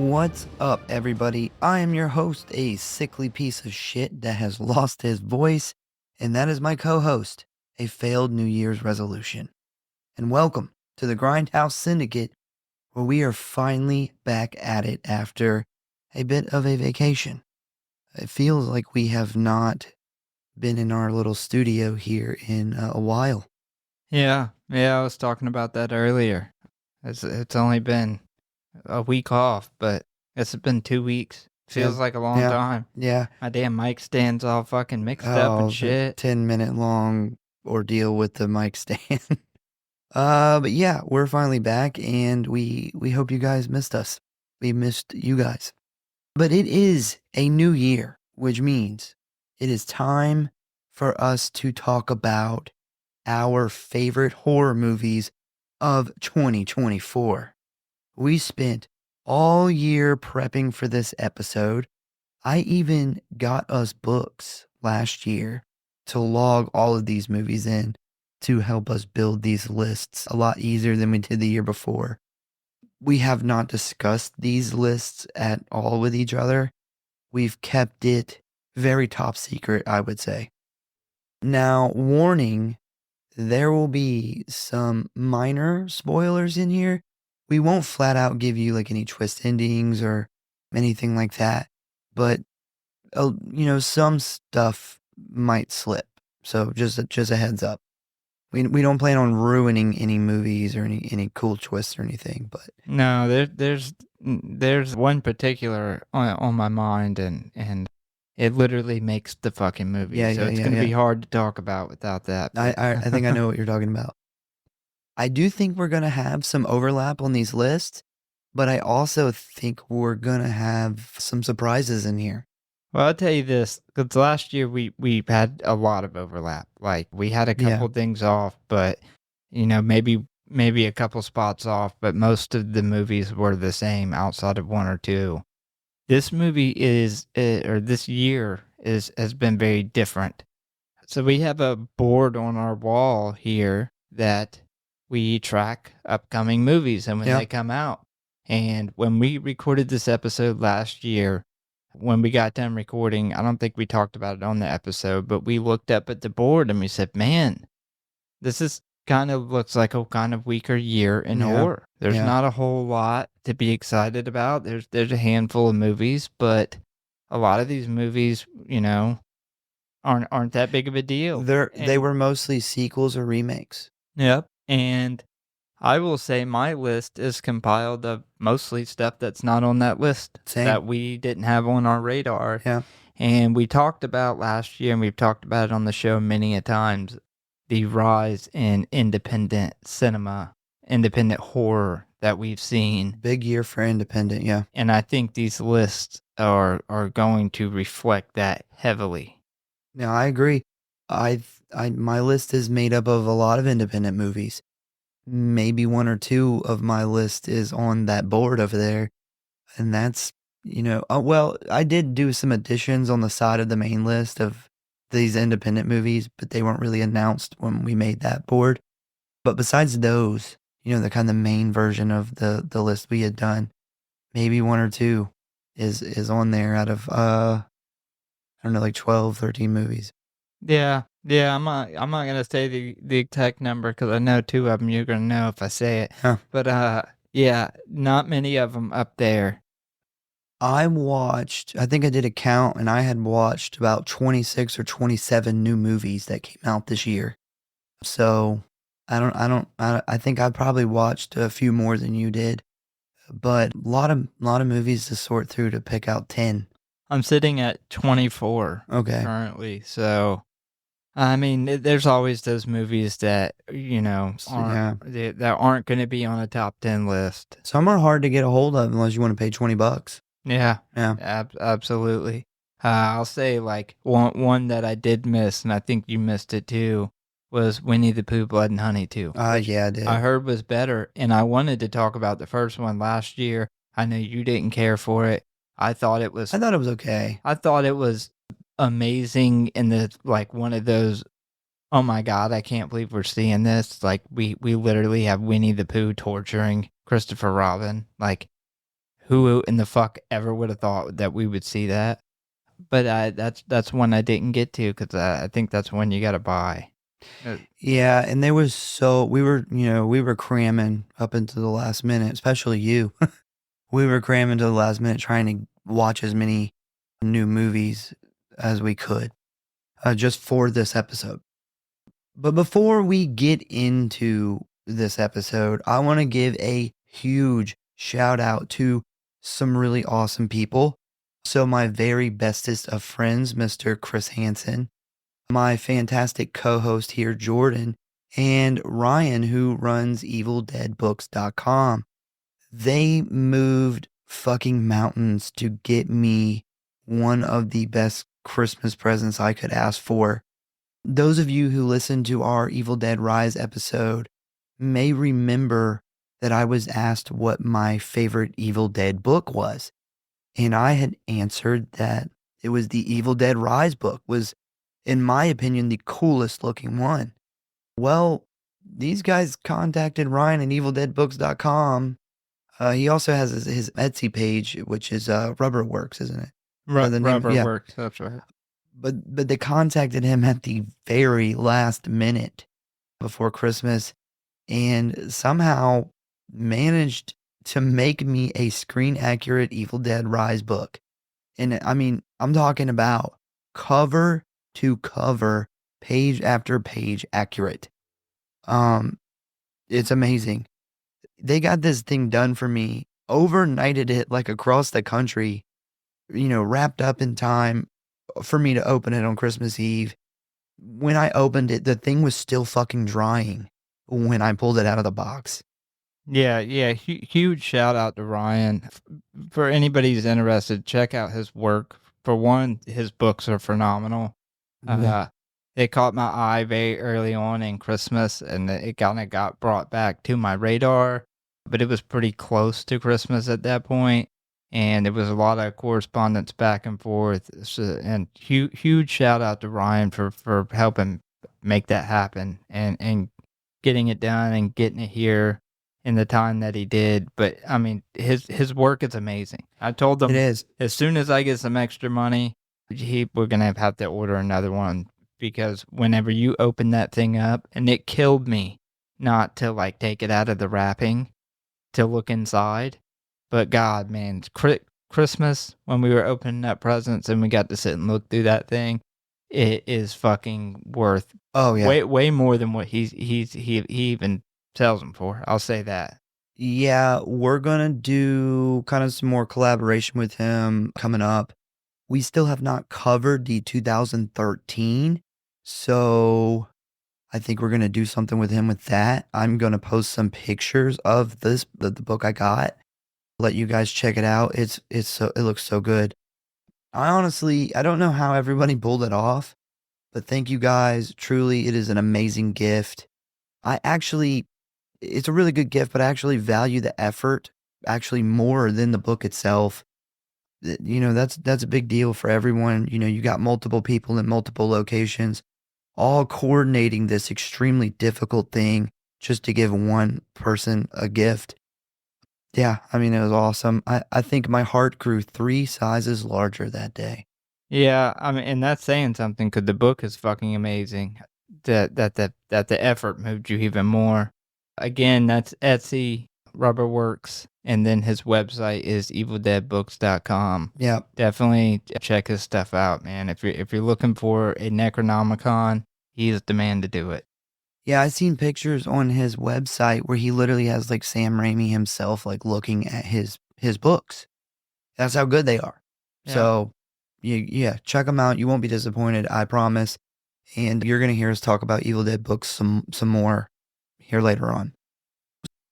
What's up, everybody? I am your host, a sickly piece of shit that has lost his voice, and that is my co-host, a failed New Year's resolution. And welcome to the Grindhouse Syndicate, where we are finally back at it after a bit of a vacation. It feels like we have not been in our little studio here in a while. Yeah, I was talking about that earlier. It's only been a week off, but it's been 2 weeks. Feels like a long time. Yeah. My damn mic stands all fucking mixed up Oh, and the shit. 10-minute long ordeal with the mic stand. But yeah, we're finally back, and we hope you guys missed us. We missed you guys. But it is a new year, which means it is time for us to talk about our favorite horror movies of 2024. We spent all year prepping for this episode. I even got us books last year to log all of these movies in to help us build these lists a lot easier than we did the year before. We have not discussed these lists at all with each other. We've kept it very top secret, I would say. Now, warning, there will be some minor spoilers in here. We won't flat out give you like any twist endings or anything like that, but some stuff might slip. So just a heads up. We don't plan on ruining any movies or any cool twists or anything, but No, there's one particular on my mind, and it literally makes the fucking movie. Yeah, so it's gonna be hard to talk about without that. I think I know what you're talking about. I do think we're gonna have some overlap on these lists, but I also think we're gonna have some surprises in here. Well, I'll tell you this, because last year we had a lot of overlap. Like, we had a couple things off, but, maybe a couple spots off, but most of the movies were the same outside of one or two. This movie or this year has been very different. So we have a board on our wall here that we track upcoming movies and when they come out. And when we recorded this episode last year, when we got done recording, I don't think we talked about it on the episode, but we looked up at the board and we said, man, this is looks like a kind of weaker year in horror. There's not a whole lot to be excited about. There's a handful of movies, but a lot of these movies, aren't that big of a deal. They were mostly sequels or remakes. Yep. And I will say my list is compiled of mostly stuff that's not on that list. Same. That we didn't have on our radar. Yeah. And we talked about last year, and we've talked about it on the show many a times, the rise in independent cinema, independent horror that we've seen. Big year for independent, yeah. And I think these lists are going to reflect that heavily. No, I agree. My list is made up of a lot of independent movies. Maybe one or two of my list is on that board over there. And that's, I did do some additions on the side of the main list of these independent movies, but they weren't really announced when we made that board. But besides those, the kind of main version of the list we had done, maybe one or two is on there out of, I don't know, like 12, 13 movies. Yeah, I'm not gonna say the exact number because I know two of them you're gonna know if I say it. Huh. But yeah, not many of them up there. I think I did a count, and I had watched about 26 or 27 new movies that came out this year. So I think I probably watched a few more than you did, but a lot of movies to sort through to pick out 10. I'm sitting at 24 currently. So, I mean, there's always those movies that, that aren't going to be on a top 10 list. Some are hard to get a hold of unless you want to pay $20. Yeah. Absolutely. I'll say like one that I did miss, and I think you missed it too, was Winnie the Pooh, Blood and Honey 2. Yeah, I did. I heard was better, and I wanted to talk about the first one last year. I know you didn't care for it. I thought it was okay. I thought it was amazing in the like one of those, oh my God, I can't believe we're seeing this. Like we literally have Winnie the Pooh torturing Christopher Robin. Like who in the fuck ever would have thought that we would see that? But that's one I didn't get to because I think that's one you got to buy. Yeah, and there was we were cramming up into the last minute, especially you. We were cramming to the last minute trying to watch as many new movies as we could just for this episode. But before we get into this episode, I want to give a huge shout out to some really awesome people. So my very bestest of friends, Mr. Chris Hansen, my fantastic co-host here, Jordan, and Ryan, who runs EvilDeadBooks.com. They moved fucking mountains to get me one of the best Christmas presents I could ask for. Those of you who listened to our Evil Dead Rise episode may remember that I was asked what my favorite Evil Dead book was. And I had answered that it was the Evil Dead Rise book, was, in my opinion, the coolest looking one. Well, these guys contacted Ryan at EvilDeadBooks.com. He also has his Etsy page, which is Rubberworks, isn't it? Rubberworks, that's right. But they contacted him at the very last minute before Christmas and somehow managed to make me a screen accurate Evil Dead Rise book. And I mean, I'm talking about cover to cover, page after page accurate. It's amazing. They got this thing done for me, overnighted it like across the country, wrapped up in time for me to open it on Christmas Eve. When I opened it, the thing was still fucking drying when I pulled it out of the box. Yeah. Huge shout out to Ryan. For anybody who's interested, check out his work. For one, his books are phenomenal. They caught my eye very early on in Christmas, and it kind of got brought back to my radar, but it was pretty close to Christmas at that point, and there was a lot of correspondence back and forth. So, and huge shout out to Ryan for helping make that happen and getting it done and getting it here in the time that he did. But I mean, his work is amazing. I told him it is. As soon as I get some extra money, we're gonna have to order another one, because whenever you open that thing up, and it killed me not to like take it out of the wrapping to look inside, but God, man, Christmas when we were opening up presents and we got to sit and look through that thing, it is fucking worth way more than what he even sells them for. I'll say that. Yeah, we're gonna do kind of some more collaboration with him coming up. We still have not covered the 2013, so I think we're gonna do something with him with that. I'm gonna post some pictures of the book I got. Let you guys check it out. It looks so good. I don't know how everybody pulled it off, but thank you guys. Truly, it is an amazing gift. It's a really good gift, but I actually value the effort actually more than the book itself. That's a big deal for everyone. You got multiple people in multiple locations, all coordinating this extremely difficult thing just to give one person a gift. Yeah, I mean, it was awesome. I think my heart grew 3 sizes larger that day. Yeah, I mean, and that's saying something, because the book is fucking amazing. That the effort moved you even more. Again, that's Etsy, Rubberworks, and then his website is EvilDeadBooks.com. Yeah, definitely check his stuff out, man. If you're looking for a Necronomicon, he's the man to do it. Yeah, I've seen pictures on his website where he literally has like Sam Raimi himself like looking at his books. That's how good they are. Yeah. So, yeah, check them out. You won't be disappointed, I promise. And you're gonna hear us talk about Evil Dead books some more here later on.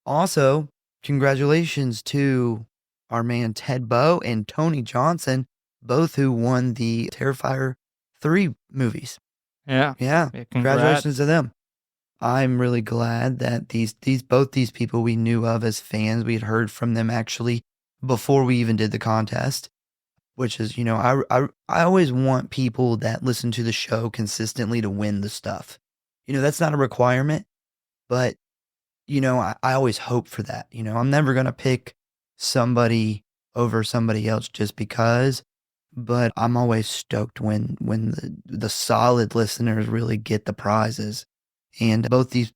Also, congratulations to our man Ted Bow and Tony Johnson, both who won the Terrifier 3 movies. Yeah. Yeah. Congratulations to them. I'm really glad that both these people we knew of as fans, we had heard from them actually before we even did the contest, which is, I always want people that listen to the show consistently to win the stuff. That's not a requirement, but I always hope for that. I'm never going to pick somebody over somebody else just because. But I'm always stoked when the solid listeners really get the prizes. And both these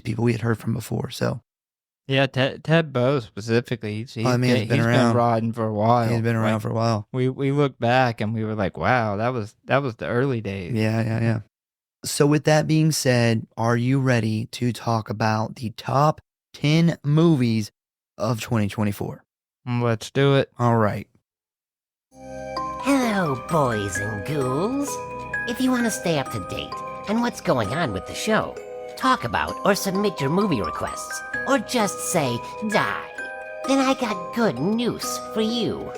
people we had heard from before. So Yeah, Ted Bow specifically, that man's been he's been around. riding for a while. He's been around Like, for a while. we look back and we were like, wow, that was the early days. Yeah. So with that being said, are you ready to talk about the top 10 movies of 2024? Let's do it. All right. Hello, boys and ghouls. If you want to stay up to date on what's going on with the show, talk about or submit your movie requests, or just say die, then I got good news for you.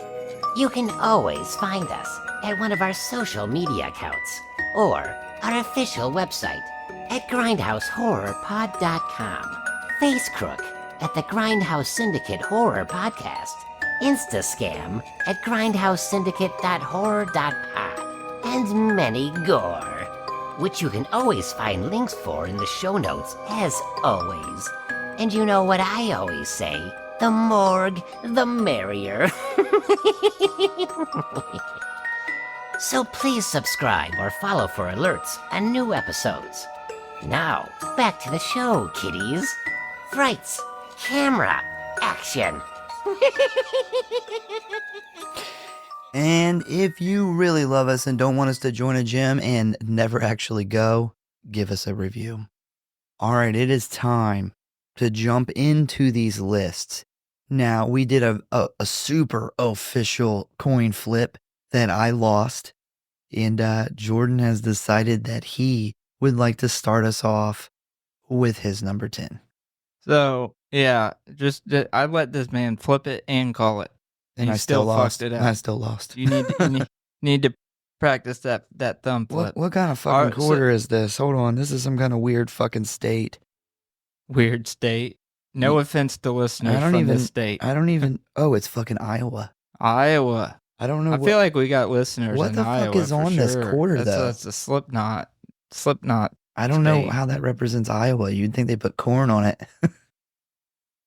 You can always find us at one of our social media accounts or our official website at Grindhouse.Horror.Pod.com, Facecrook at the Grindhouse Syndicate Horror Podcast, Instascam at Grindhouse.Horror.Pod, and many gore, which you can always find links for in the show notes as always. And you know what I always say, the morgue, the merrier. So please subscribe or follow for alerts on new episodes. Now, back to the show, kiddies. Frights, camera, action. And if you really love us and don't want us to join a gym and never actually go, give us a review. All right, it is time to jump into these lists. Now, we did a super official coin flip that I lost, and Jordan has decided that he would like to start us off with his number 10. So, yeah, I let this man flip it and call it. And he I still lost. fucked it up. I still lost. You need to practice that thumb flip. What kind of fucking quarter is this? Hold on. This is some kind of weird fucking state. Weird state. No offense to listeners from this state. I don't even. Oh, it's fucking Iowa. Iowa. I don't know. I feel like we got listeners what in the Iowa fuck is on this quarter, though? That's a Slipknot. I don't know state. how that represents Iowa. You'd think they put corn on it.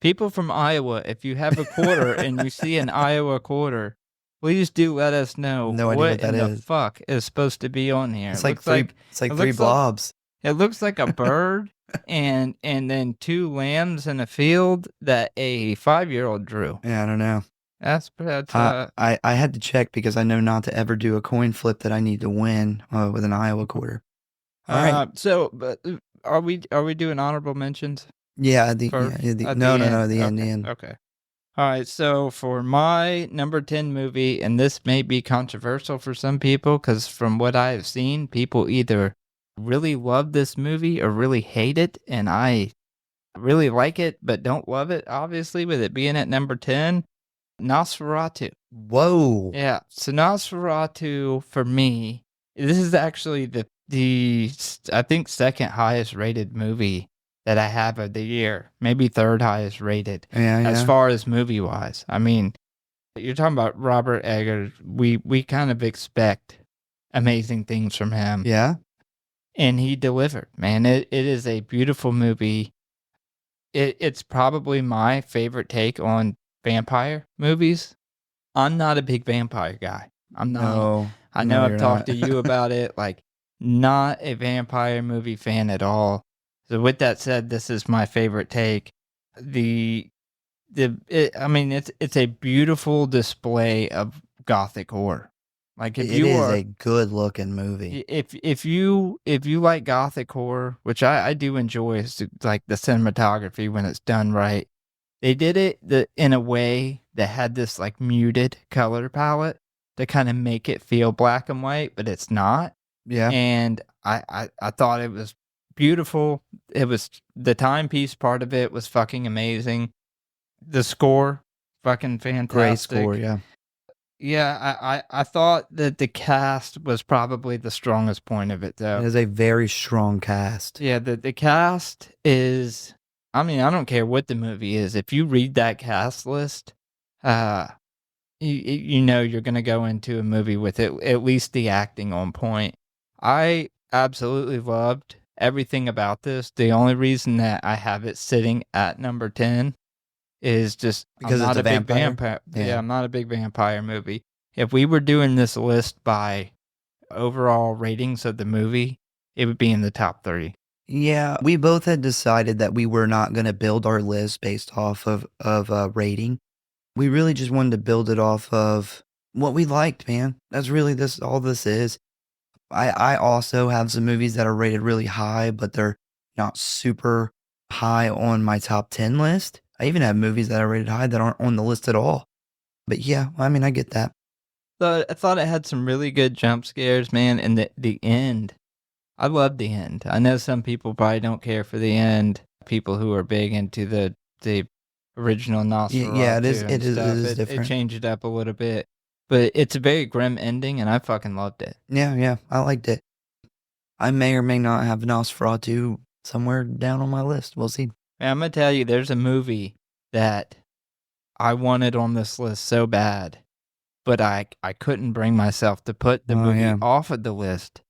People from Iowa, if you have a quarter and you see an Iowa quarter, please do let us know No idea what that in the is. fuck is supposed to be on here. It's like three blobs. It looks like a bird and then two lambs in a field that a 5-year-old drew. Yeah, I don't know. That's I had to check because I know not to ever do a coin flip that I need to win with an Iowa quarter. All right. So, but are we doing honorable mentions? Yeah. The end. Okay. All right. So for my number 10 movie, and this may be controversial for some people because from what I have seen, people either really love this movie or really hate it, and I really like it but don't love it. Obviously, with it being at number 10, Nosferatu. Whoa. Yeah. So Nosferatu for me, this is actually the I think second highest rated movie that I have of the year, maybe third highest rated. As far as movie wise. I mean, you're talking about Robert Eggers. We kind of expect amazing things from him. Yeah. And he delivered, man. It is a beautiful movie. It's probably my favorite take on vampire movies. I'm not a big vampire guy. I'm not. No, I know I've talked not. to you about it. Like, not a vampire movie fan at all. So with that said, this is my favorite take. It's a beautiful display of gothic horror. Like it is a good looking movie. If you like gothic horror, which I do enjoy, is like the cinematography when it's done right. They did it in a way that had this like muted color palette to kind of make it feel black and white, but it's not. Yeah. And I thought it was beautiful. It was the timepiece part of it was fucking amazing. The score, fucking fantastic. Great score, yeah. Yeah, I thought that the cast was probably the strongest point of it, though. It is a very strong cast. Yeah, the cast is... I mean, I don't care what the movie is. If you read that cast list, you know you're going to go into a movie with it, at least the acting on point. I absolutely loved everything about this. The only reason that I have it sitting at number 10 is just Because I'm it's not a a big vampire? vampire. Yeah. Yeah, I'm not a big vampire movie. If we were doing this list by overall ratings of the movie, it would be in the top 3. Yeah, we both had decided that we were not going to build our list based off of rating. We really just wanted to build it off of what we liked, man. That's really all this is. I also have some movies that are rated really high, but they're not super high on my top 10 list. I even have movies that are rated high that aren't on the list at all. But yeah, I mean, I get that. So I thought it had some really good jump scares, man, and the end. I love the end. I know some people probably don't care for the end. People who are big into the original Yeah, it is. Nosferatu and It stuff. is It different. changed it up a little bit, but it's a very grim ending, and I fucking loved it. Yeah, I liked it. I may or may not have Nosferatu somewhere down on my list. We'll see. And I'm gonna tell you, there's a movie that I wanted on this list so bad, but I couldn't bring myself to put the movie yeah. off of the list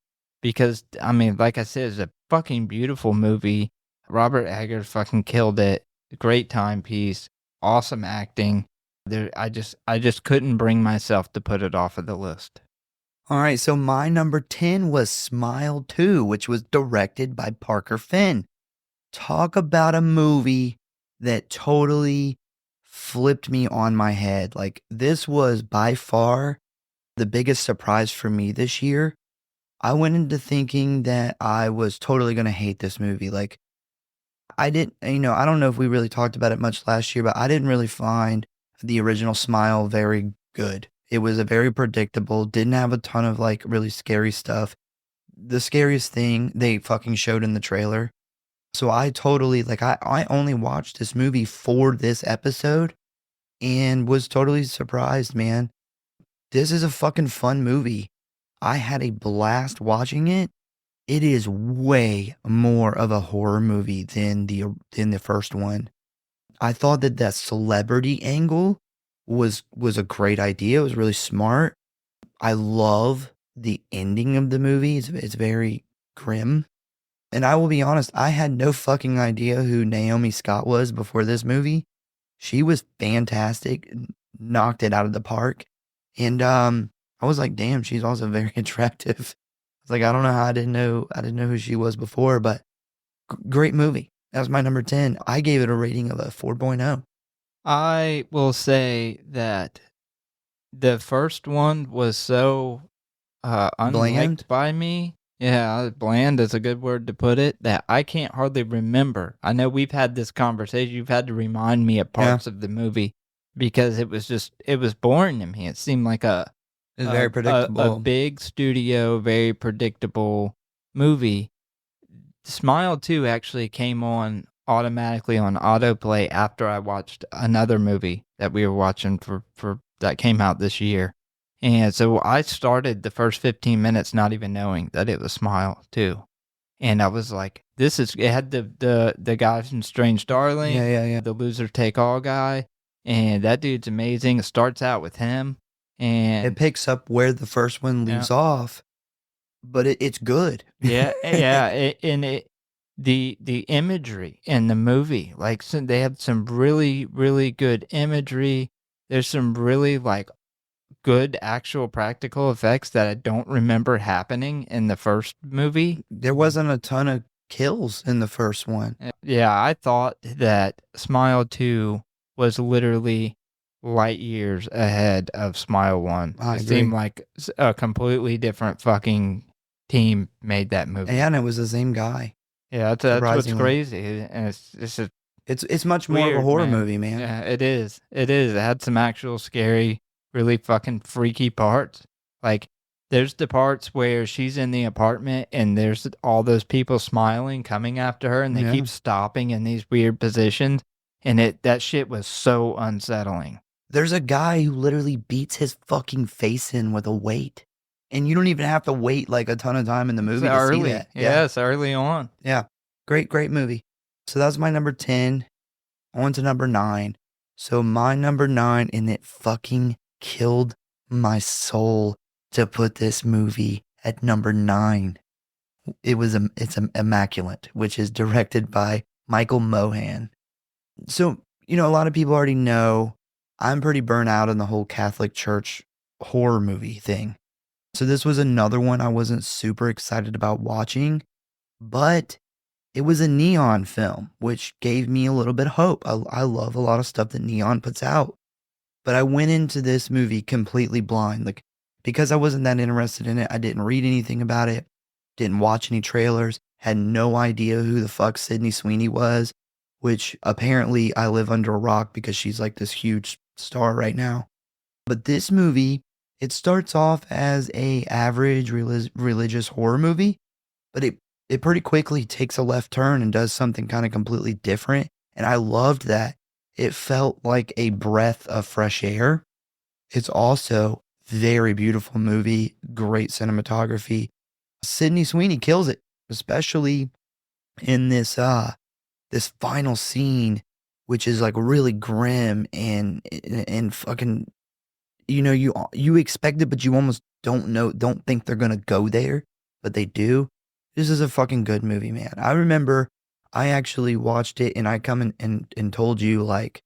because, I mean, like I said, it's a fucking beautiful movie. Robert Eggers fucking killed it. Great timepiece. Awesome acting. I just couldn't bring myself to put it off of the list. All right, so my number 10 was Smile 2, which was directed by Parker Finn. Talk about a movie that totally flipped me on my head. Like, this was by far the biggest surprise for me this year. I went into thinking that I was totally going to hate this movie. Like, I didn't, I don't know if we really talked about it much last year, but I didn't really find the original Smile very good. It was a very predictable, didn't have a ton of like really scary stuff. The scariest thing they fucking showed in the trailer. So I totally, like, I only watched this movie for this episode and was totally surprised, man. This is a fucking fun movie. I had a blast watching it. It is way more of a horror movie than the first one. I thought that celebrity angle was a great idea. It was really smart. I love the ending of the movie. It's very grim. And I will be honest, I had no fucking idea who Naomi Scott was before this movie. She was fantastic, knocked it out of the park. And I was like, damn, she's also very attractive. I was like, I don't know how I didn't know who she was before, but great movie. That was my number 10. I gave it a rating of a 4.0. I will say that the first one was so unliked Bland? by me. Yeah, bland is a good word to put it, that I can't hardly remember. I know we've had this conversation. You've had to remind me of parts of the movie because it was boring to me. It seemed like It's very predictable. A big studio, very predictable movie. Smile 2 actually came on automatically on autoplay after I watched another movie that we were watching for that came out this year. And so I started the first 15 minutes not even knowing that it was Smile 2. And I was like, it had the guy from Strange Darling, Yeah. the loser take all guy, and that dude's amazing. It starts out with him, and it picks up where the first one leaves off, but it's good. The imagery in the movie, like, so they have some really, really good imagery. There's some really like good actual practical effects that I don't remember happening in the first movie. There wasn't a ton of kills in the first one. Yeah, I thought that Smile 2 was literally light years ahead of Smile 1. I It agree. seemed like a completely different fucking team made that movie. And it was the same guy. Yeah, that's what's surprisingly. crazy. And It's much more of a weird, horror man. movie, man. Yeah, it is. It had some actual scary, really fucking freaky parts. Like, there's the parts where she's in the apartment and there's all those people smiling, coming after her, and they keep stopping in these weird positions. And that shit was so unsettling. There's a guy who literally beats his fucking face in with a weight. And you don't even have to wait like a ton of time in the movie to see that. Yeah, it's early on. Yeah. Great movie. So that was my number 10. On to number 9. So my number 9, and it fucking killed my soul to put this movie at number 9. It's Immaculate, which is directed by Michael Mohan. So a lot of people already know I'm pretty burnt out on the whole Catholic Church horror movie thing. So this was another one I wasn't super excited about watching, but it was a Neon film, which gave me a little bit of hope. I love a lot of stuff that Neon puts out, but I went into this movie completely blind. Like, because I wasn't that interested in it, I didn't read anything about it, didn't watch any trailers, had no idea who the fuck Sydney Sweeney was, which apparently I live under a rock because she's like this huge star right now. But this movie, it starts off as a average religious horror movie, but it pretty quickly takes a left turn and does something kind of completely different. And I loved that. It felt like a breath of fresh air. It's also very beautiful movie, great cinematography. Sydney Sweeney kills it, especially in this final scene, which is like really grim and fucking, you expect it, but you almost don't think they're gonna go there, but they do. This is a fucking good movie, man. I remember I actually watched it and I come and told you, like,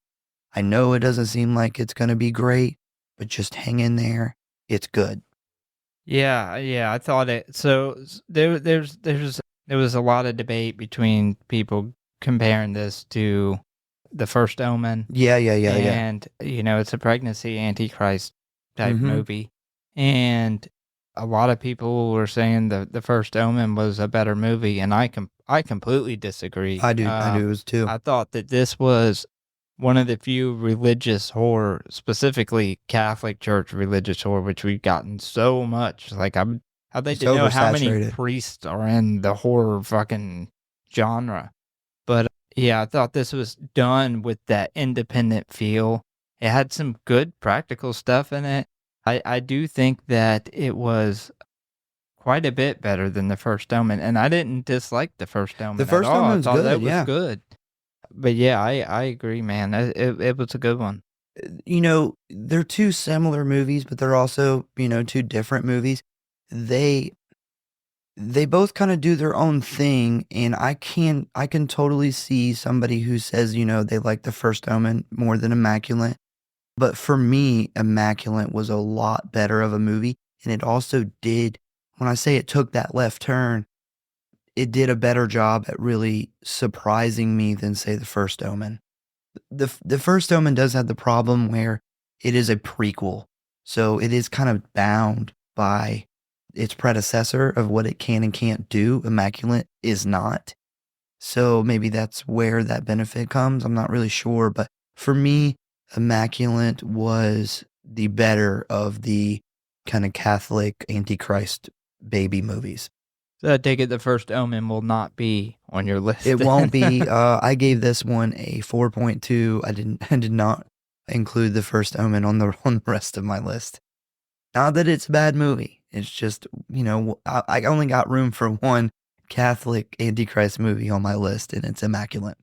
I know it doesn't seem like it's gonna be great, but just hang in there. It's good. Yeah, I thought it. So there was a lot of debate between people comparing this to The First Omen. Yeah. And, it's a pregnancy antichrist type movie. And a lot of people were saying the First Omen was a better movie, and I completely disagree. I do as too. I thought that this was one of the few religious horror, specifically Catholic Church religious horror, which we've gotten so much. Like, I'd like It's to know how many oversaturated. priests are in the horror fucking genre. But yeah, I thought this was done with that independent feel. It had some good practical stuff in it. I do think that it was quite a bit better than The First Omen, and I didn't dislike The First Omen The First at all. Omen's I thought good, that was yeah. good. But yeah, I agree, man. It was a good one. They're two similar movies, but they're also, two different movies. They both kind of do their own thing, and I can totally see somebody who says, they like The First Omen more than Immaculate. But for me, Immaculate was a lot better of a movie, and it also did, when I say it took that left turn, it did a better job at really surprising me than, say, The First Omen. The First Omen does have the problem where it is a prequel, so it is kind of bound by its predecessor of what it can and can't do. Immaculate is not. So maybe that's where that benefit comes. I'm not really sure, but for me, Immaculate was the better of the kind of Catholic Antichrist baby movies. So I take it The First Omen will not be on your list. It won't be. I gave this one a 4.2. I did not include The First Omen on the rest of my list. Not that it's a bad movie. It's just, I only got room for one Catholic Antichrist movie on my list, and it's Immaculate.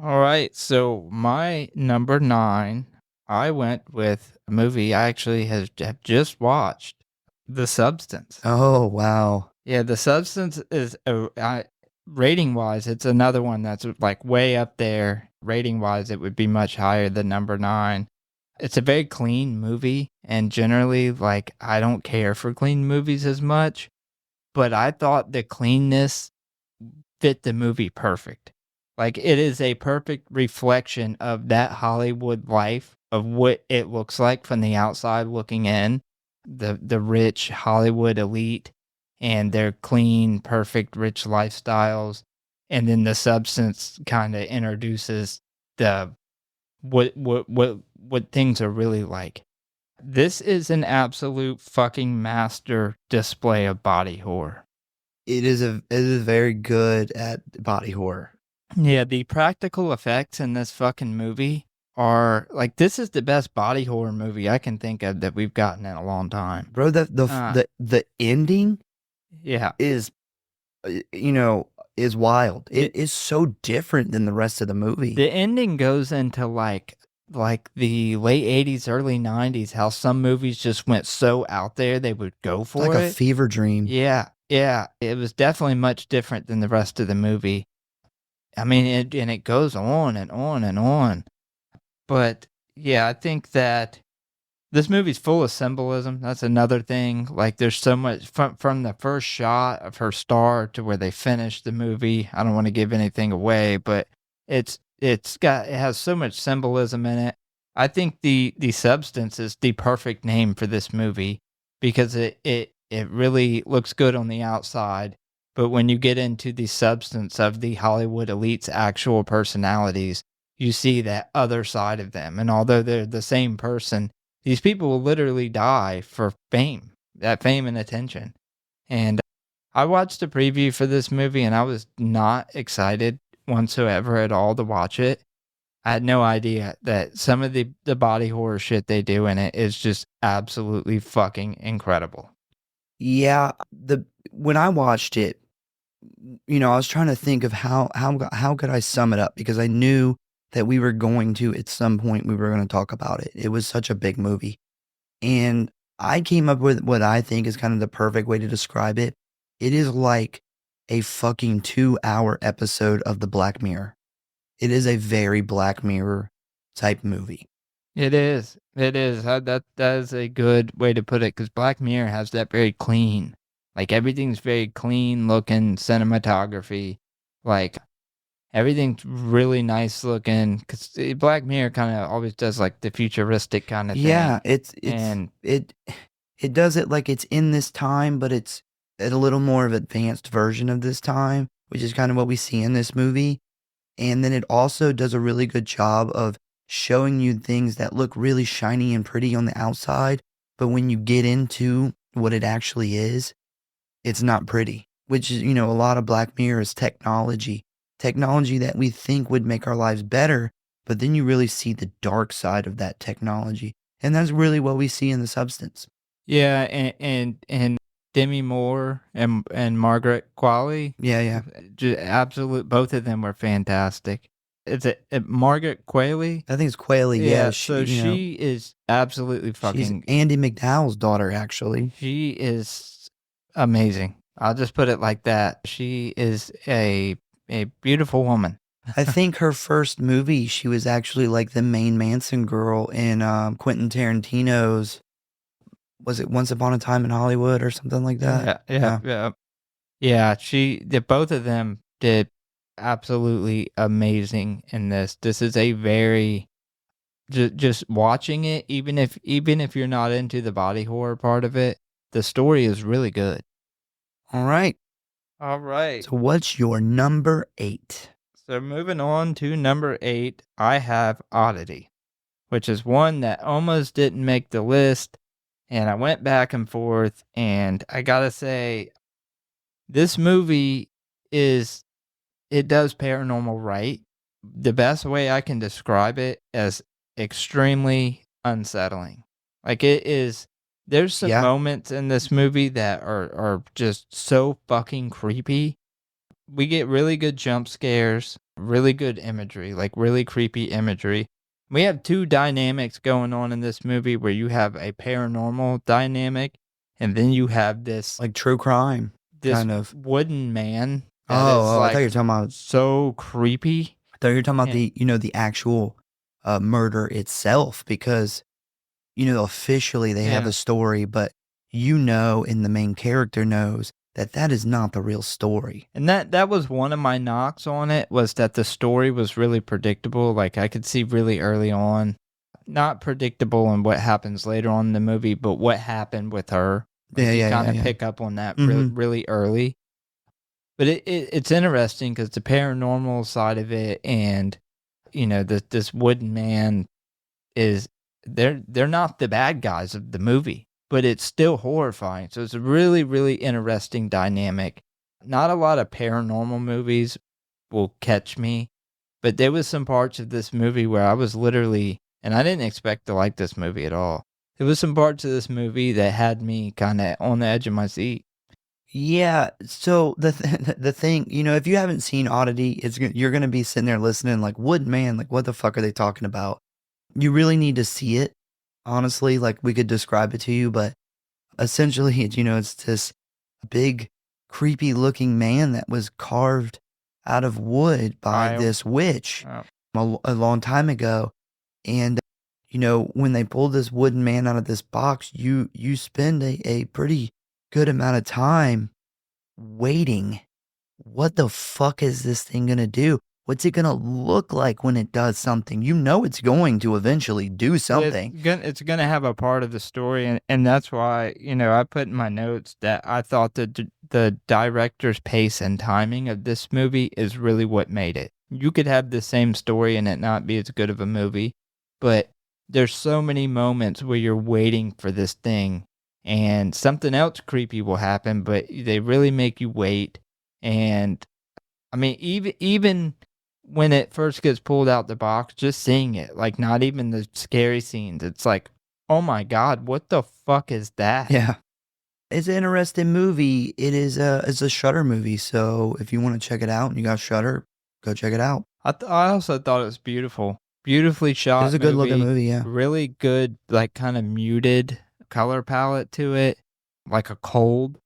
All right, so my number 9, I went with a movie I actually have just watched, The Substance. Oh, wow. Yeah, The Substance is, rating-wise, it's another one that's like way up there. Rating-wise, it would be much higher than number 9. It's a very clean movie, and generally, like, I don't care for clean movies as much, but I thought the cleanness fit the movie perfect. Like, it is a perfect reflection of that Hollywood life, of what it looks like from the outside looking in, the rich Hollywood elite and their clean, perfect, rich lifestyles. And then The Substance kind of introduces the what things are really like. This is an absolute fucking master display of body horror. It is very good at body horror. Yeah, the practical effects in this fucking movie are like, this is the best body horror movie I can think of that we've gotten in a long time. Bro, the ending Yeah. is is wild. It is so different than the rest of the movie. The ending goes into like the late 80s, early 90s, how some movies just went so out there they would go for like it. a fever dream. Yeah. It was definitely much different than the rest of the movie. I mean, and it goes on and on and on. But yeah, I think that this movie's full of symbolism. That's another thing. Like, there's so much from the first shot of her star to where they finish the movie. I don't want to give anything away, but it has so much symbolism in it. I think the substance is the perfect name for this movie because it really looks good on the outside, but when you get into the substance of the Hollywood elite's actual personalities, you see that other side of them. And although they're the same person, these people will literally die for fame, that fame and attention. And I watched the preview for this movie and I was not excited whatsoever at all to watch it. I had no idea that some of the body horror shit they do in it is just absolutely fucking incredible. Yeah, when I watched it, I was trying to think of how could I sum it up because I knew that we were going to at some point we were going to talk about it. It was such a big movie. And I came up with what I think is kind of the perfect way to describe it. It is like a fucking 2-hour episode of the Black Mirror. It is a very Black Mirror type movie. It is. It is. That is a good way to put it because Black Mirror has that very clean, like everything's very clean looking cinematography, like everything's really nice looking. Because Black Mirror kind of always does like the futuristic kind of thing. Yeah, and it does it like it's in this time, but it's a little more of advanced version of this time, which is kind of what we see in this movie. And then it also does a really good job of showing you things that look really shiny and pretty on the outside, but when you get into what it actually is, it's not pretty, which is, a lot of Black Mirror is technology that we think would make our lives better, but then you really see the dark side of that technology. And that's really what we see in The Substance. yeah, and Demi Moore and Margaret Qualley. Yeah. Absolute, both of them were fantastic. Is it Margaret Qualley? I think it's Qualley. Yeah, she is absolutely fucking. She's Andy McDowell's daughter, actually. She is amazing. I'll just put it like that. She is a beautiful woman. I think her first movie, she was actually like the main Manson girl in Quentin Tarantino's. Was it Once Upon a Time in Hollywood or something like that? Yeah. Both of them did absolutely amazing in this. This is a very just watching it, even if you're not into the body horror part of it, the story is really good. All right. So what's your number 8? So moving on to number 8, I have Oddity, which is one that almost didn't make the list. And I went back and forth, and I gotta say, this movie it does paranormal right. The best way I can describe it as extremely unsettling. Like it is, there's some moments in this movie that are just so fucking creepy. We get really good jump scares, really good imagery, like really creepy imagery. We have two dynamics going on in this movie where you have a paranormal dynamic and then you have this like true crime kind of wooden man. Oh, I thought you were talking about so creepy. I thought you were talking about the actual murder itself because officially they have a story, but and the main character knows that is not the real story. And that was one of my knocks on it, was that the story was really predictable. Like I could see really early on, not predictable in what happens later on in the movie, but what happened with her. Like you kind of pick up on that really early. But it's interesting because the paranormal side of it and, this wooden man is, they're not the bad guys of the movie. But it's still horrifying. So it's a really, really interesting dynamic. Not a lot of paranormal movies will catch me, but there was some parts of this movie where I was literally, and I didn't expect to like this movie at all. There was some parts of this movie that had me kind of on the edge of my seat. Yeah, so the thing, if you haven't seen Oddity, you're going to be sitting there listening like, "Wood man, like what the fuck are they talking about?" You really need to see it. Honestly, like we could describe it to you, but essentially, it's this big, creepy looking man that was carved out of wood by this witch a long time ago. And, you know, when they pull this wooden man out of this box, you spend a pretty good amount of time waiting. What the fuck is this thing gonna do? What's it gonna look like when it does something? You know it's going to eventually do something. It's gonna have a part of the story, and that's why, you know, I put in my notes that I thought that the director's pace and timing of this movie is really what made it. You could have the same story and it not be as good of a movie, but there's so many moments where you're waiting for this thing, and something else creepy will happen, but they really make you wait. And I mean, even when it first gets pulled out the box, just seeing it, like, not even the scary scenes, it's like, "Oh my god, what the fuck is that?" Yeah. It's an interesting movie. It's a Shudder movie, so if you wanna check it out and you got Shudder, go check it out. I also thought it was beautiful. Beautifully shot It's a good looking movie, yeah. really good, like, kinda muted color palette to it, like a cold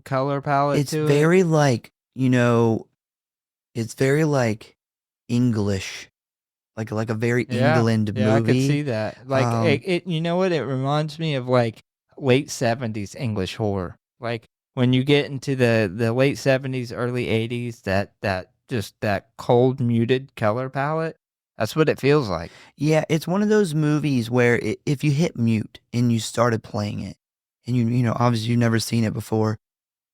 color palette It's to it. very like, you know, it's very like English, like a very Yeah, England yeah, I could see movie. that. Like, it you know what? It reminds me of, like, late '70s English horror. Like, when you get into the late '70s, early '80s, that cold, muted color palette, that's what it feels like. Yeah, it's one of those movies where if you hit mute and you started playing it, and you know, obviously you've never seen it before,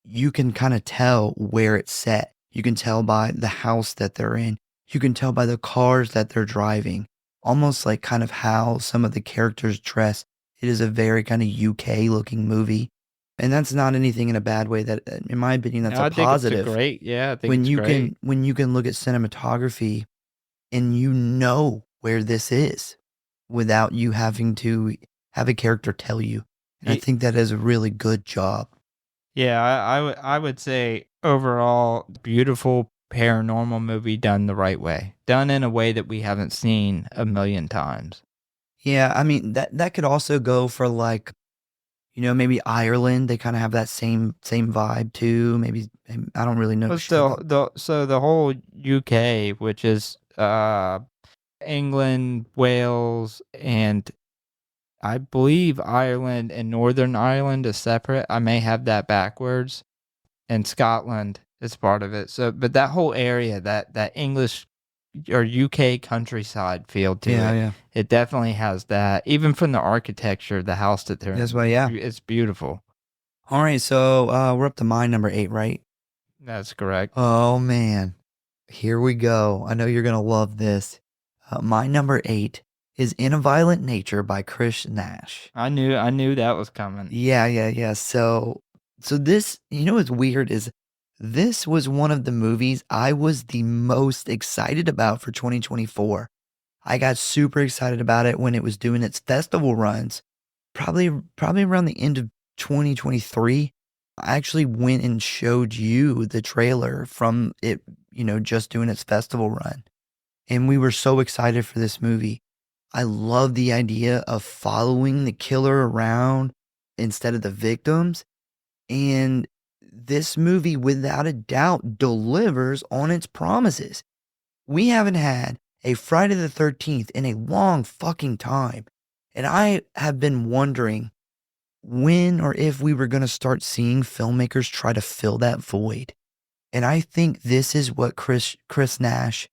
you can kind of tell where it's set. You can tell by the house that they're in. You can tell by the cars that they're driving. Almost like kind of how some of the characters dress. It is a very kind of UK looking movie. And that's not anything in a bad way. That, in my opinion, that's No, a I think it's positive. I think it's great. When you can look at cinematography and you know where this is without you having to have a character tell you. And I It think that is a really good job. Yeah, I would say overall, beautiful paranormal movie done the right way. Done in a way that we haven't seen a million times. Yeah, I mean that could also go for like, you know, maybe Ireland. They kind of have that same vibe too. Maybe I don't really know But shit about. the whole UK, which is England, Wales, and I believe Ireland and Northern Ireland is separate. I may have that backwards. And Scotland is part of it. So, but that whole area, that English or UK countryside feel to Yeah, it, yeah. it definitely has that. Even from the architecture, the house that they're That's in, why. Yeah. it's beautiful. All right, so we're up to my number 8, right? That's correct. Oh man, here we go. I know you're gonna love this. My number 8 is "In a Violent Nature" by Chris Nash. I knew that was coming. Yeah. So this, you know what's weird is this was one of the movies I was the most excited about for 2024. I got super excited about it when it was doing its festival runs, probably around the end of 2023. I actually went and showed you the trailer from it, you know, just doing its festival run. And we were so excited for this movie. I love the idea of following the killer around instead of the victims. And this movie, without a doubt, delivers on its promises. We haven't had a Friday the 13th in a long fucking time. And I have been wondering when or if we were going to start seeing filmmakers try to fill that void. And I think this is what Chris Nash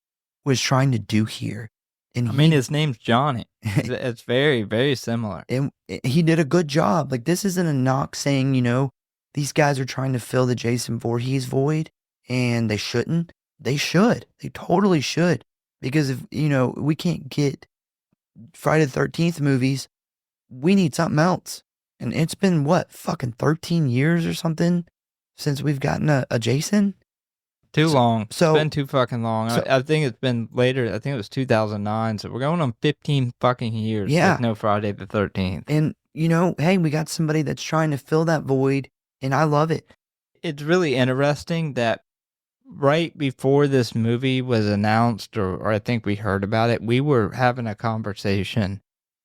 was trying to do here. And I mean, his name's Johnny. It's very, very similar. And he did a good job. Like, this isn't a knock saying, you know, these guys are trying to fill the Jason Voorhees void and they shouldn't. They should. They totally should. Because if, you know, we can't get Friday the 13th movies, we need something else. And it's been what, fucking 13 years or something since we've gotten a Jason? Too long. So It's been too fucking long. so- I think it's been later. I think it was 2009. So we're going on 15 fucking years Yeah. with no Friday the 13th. And, you know, hey, we got somebody that's trying to fill that void, and I love it. It's really interesting that right before this movie was announced, or I think we heard about it, we were having a conversation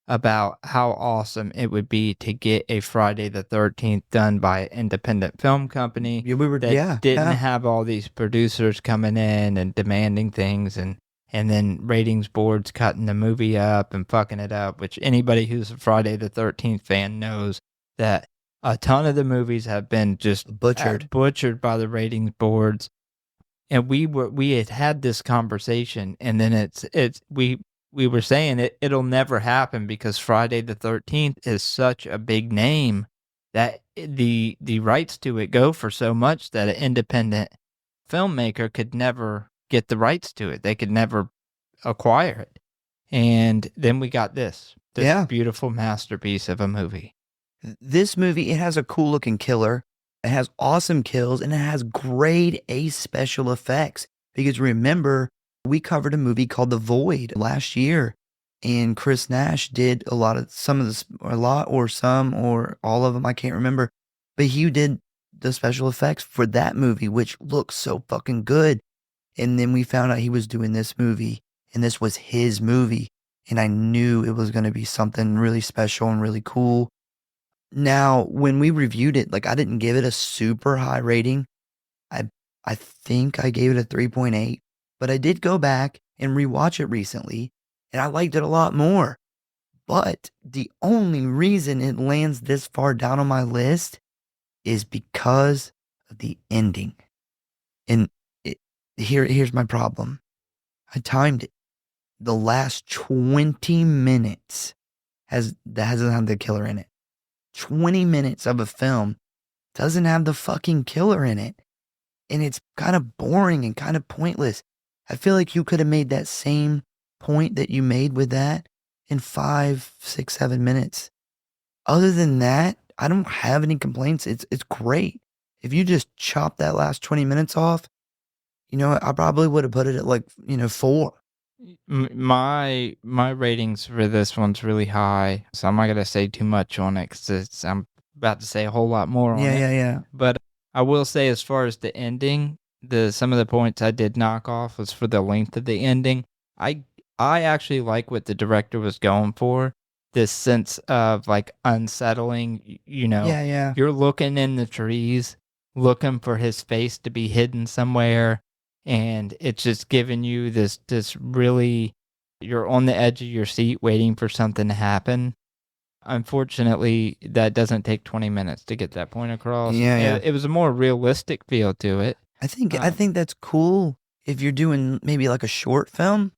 about how awesome it would be to get a Friday the 13th done by an independent film company Yeah, we were, that didn't have all these producers coming in and demanding things and and then ratings boards cutting the movie up and fucking it up, which anybody who's a Friday the 13th fan knows that a ton of the movies have been just butchered by the ratings boards. And we had this conversation, and then we were saying it'll never happen because Friday the 13th is such a big name that the rights to it go for so much that an independent filmmaker could never get the rights to it. They could never acquire it. And then we got this beautiful masterpiece of a movie. This movie, it has a cool looking killer. It has awesome kills, and it has grade A special effects. Because remember, we covered a movie called The Void last year, and Chris Nash did all of them, I can't remember. But he did the special effects for that movie, which looks so fucking good. And then we found out he was doing this movie, and this was his movie. And I knew it was going to be something really special and really cool. Now, when we reviewed it, like, I didn't give it a super high rating. I think I gave it a 3.8, but I did go back and rewatch it recently, and I liked it a lot more. But the only reason it lands this far down on my list is because of the ending. And here's my problem. I timed it. The last 20 minutes hasn't had the killer in it. 20 minutes of a film doesn't have the fucking killer in it. And it's kind of boring and kind of pointless. I feel like you could have made that same point that you made with that in 5, 6, 7 minutes. Other than that, I don't have any complaints. It's great. If you just chop that last 20 minutes off, I probably would have put it at 4. My ratings for this one's really high, so I'm not going to say too much on it because I'm about to say a whole lot more on it. Yeah. But I will say, as far as the ending, some of the points I did knock off was for the length of the ending. I actually like what the director was going for, this sense of like unsettling, Yeah. You're looking in the trees, looking for his face to be hidden somewhere. And it's just giving you this really, you're on the edge of your seat waiting for something to happen. Unfortunately, that doesn't take 20 minutes to get that point across. Yeah. It was a more realistic feel to it. I think that's cool if you're doing maybe like a short film,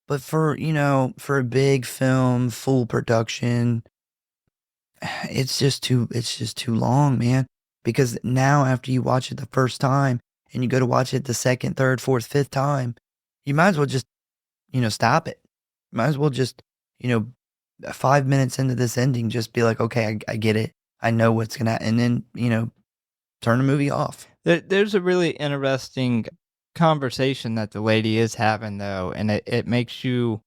but for a big film, full production, it's just too long, man. Because now after you watch it the first time, and you go to watch it the second, third, fourth, fifth time, you might as well just, stop it. You might as well just, 5 minutes into this ending, just be like, okay, I get it. I know what's going to, and then, turn the movie off. There's a really interesting conversation that the lady is having, though, and it makes you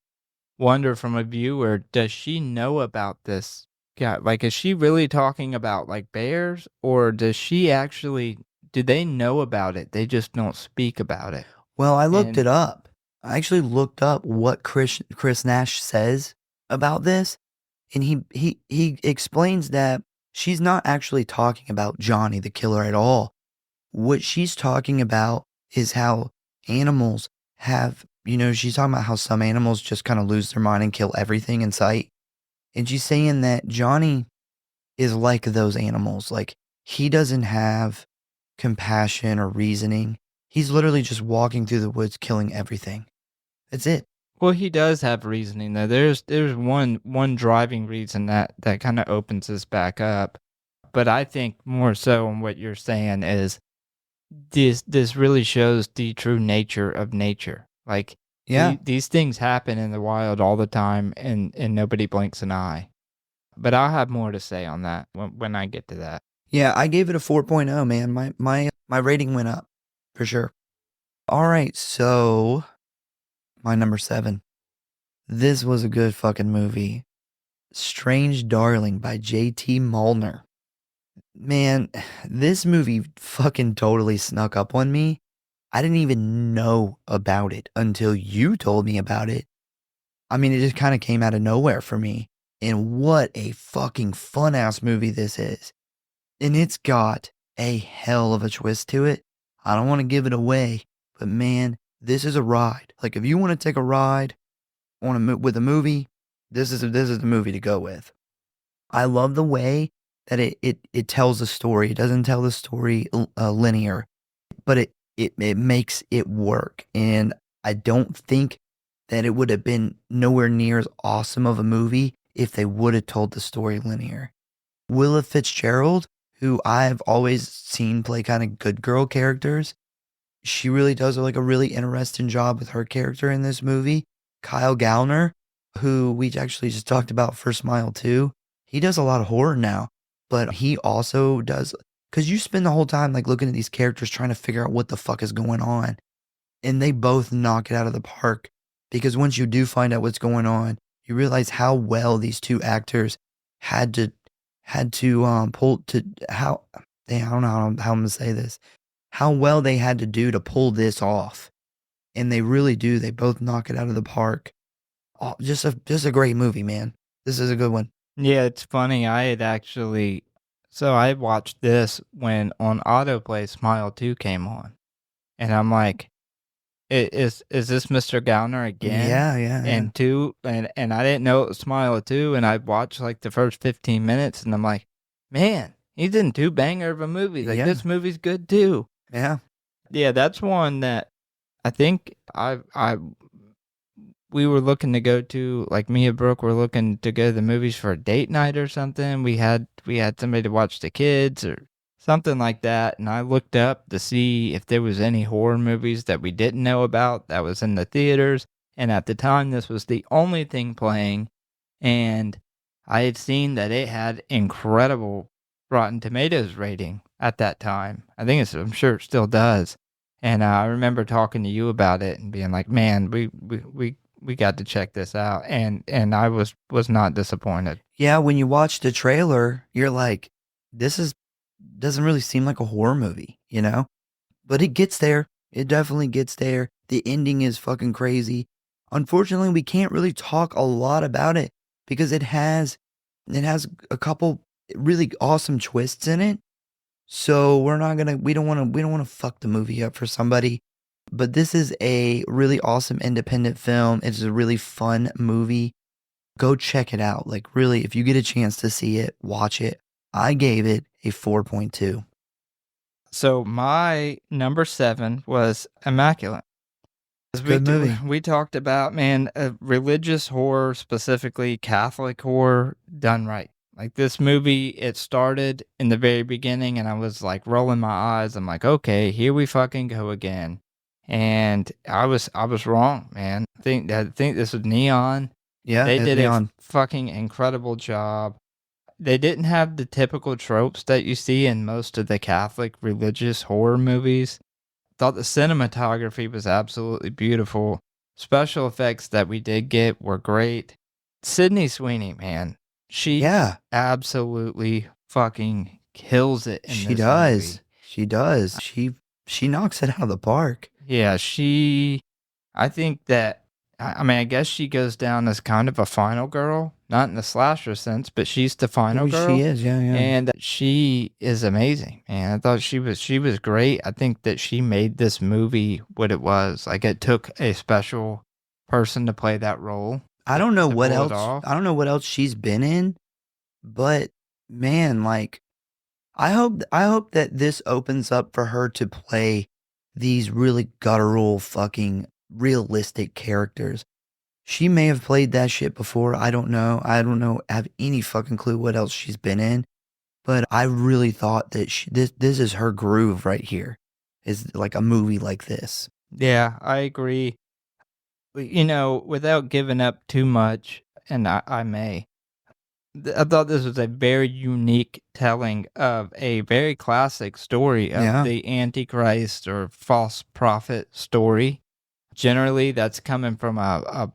wonder from a viewer, does she know about this guy? Like, is she really talking about, like, bears, or does she actually... Do they know about it? They just don't speak about it. Well, I looked it up. I actually looked up what Chris Nash says about this, and he explains that she's not actually talking about Johnny the killer at all. What she's talking about is how animals have, she's talking about how some animals just kind of lose their mind and kill everything in sight. And she's saying that Johnny is like those animals. Like, he doesn't have compassion or reasoning. He's literally just walking through the woods killing everything. That's it. Well, he does have reasoning, though. There's one driving reason that kind of opens this back up. But I think more so on what you're saying is this really shows the true nature of nature. Like, these things happen in the wild all the time, and nobody blinks an eye. But I'll have more to say on that when I get to that. Yeah, I gave it a 4.0, man. My rating went up, for sure. All right, so my number 7. This was a good fucking movie. Strange Darling by J.T. Mullner. Man, this movie fucking totally snuck up on me. I didn't even know about it until you told me about it. I mean, it just kind of came out of nowhere for me. And what a fucking fun-ass movie this is. And it's got a hell of a twist to it. I don't want to give it away, but man, this is a ride. Like if you want to take a ride with a movie, this is the movie to go with. I love the way that it tells a story. It doesn't tell the story linear, but it makes it work. And I don't think that it would have been nowhere near as awesome of a movie if they would have told the story linear. Willa Fitzgerald, who I've always seen play kind of good girl characters, she really does like a really interesting job with her character in this movie. Kyle Gallner, who we actually just talked about for Smile 2, he does a lot of horror now, but he also does, because you spend the whole time like looking at these characters trying to figure out what the fuck is going on, and they both knock it out of the park, because once you do find out what's going on, you realize how well these two actors had to pull to how I don't know how I'm gonna say this, how well they had to do to pull this off, and they really do. They both knock it out of the park. Oh, just a great movie, man. This is a good one. Yeah, it's funny. I watched this when on autoplay Smile 2 came on. And I'm like, is this Mr. Gallner again? Yeah. And and I didn't know it was Smile 2, and I watched like the first 15 minutes and I'm like, man, he's in two banger of a movie. Like this movie's good too. Yeah. Yeah, that's one that I think we were looking to go to, like me and Brooke were looking to go to the movies for a date night or something. We had somebody to watch the kids or something like that. And I looked up to see if there was any horror movies that we didn't know about that was in the theaters. And at the time, this was the only thing playing. And I had seen that it had incredible Rotten Tomatoes rating at that time. I'm sure it still does. And I remember talking to you about it and being like, man, we got to check this out, and I was not disappointed. Yeah, when you watch the trailer, you're like, doesn't really seem like a horror movie, you know? But it gets there. It definitely gets there. The ending is fucking crazy. Unfortunately, we can't really talk a lot about it because it has a couple really awesome twists in it. So we don't want to fuck the movie up for somebody. But this is a really awesome independent film. It's a really fun movie. Go check it out. Like really, if you get a chance to see it, watch it. I gave it a 4.2. So my number 7 was Immaculate. Good movie. We talked about, man, religious horror, specifically Catholic horror, done right. Like this movie, it started in the very beginning and I was like rolling my eyes. I'm like, okay, here we fucking go again. And I was wrong, man. I think this was Neon. Yeah, they did Neon. a fucking incredible job. They didn't have the typical tropes that you see in most of the Catholic religious horror movies. Thought the cinematography was absolutely beautiful. Special effects that we did get were great. Sydney Sweeney, man, she absolutely fucking kills it in this movie. She does. She knocks it out of the park. Yeah, I think that, I guess she goes down as kind of a final girl, not in the slasher sense, but she's the final girl. She is, yeah. And she is amazing, man. I thought she was great. I think that she made this movie what it was. Like it took a special person to play that role. I don't know what else. I don't know what else she's been in, but man, like I hope that this opens up for her to play these really guttural, fucking realistic characters. She may have played that shit before. I don't know. I have any fucking clue what else she's been in. But I really thought that this is her groove right here. Is like a movie like this. Yeah, I agree. You know, without giving up too much, and I may. I thought this was a very unique telling of a very classic story of the Antichrist or false prophet story. Generally, that's coming from a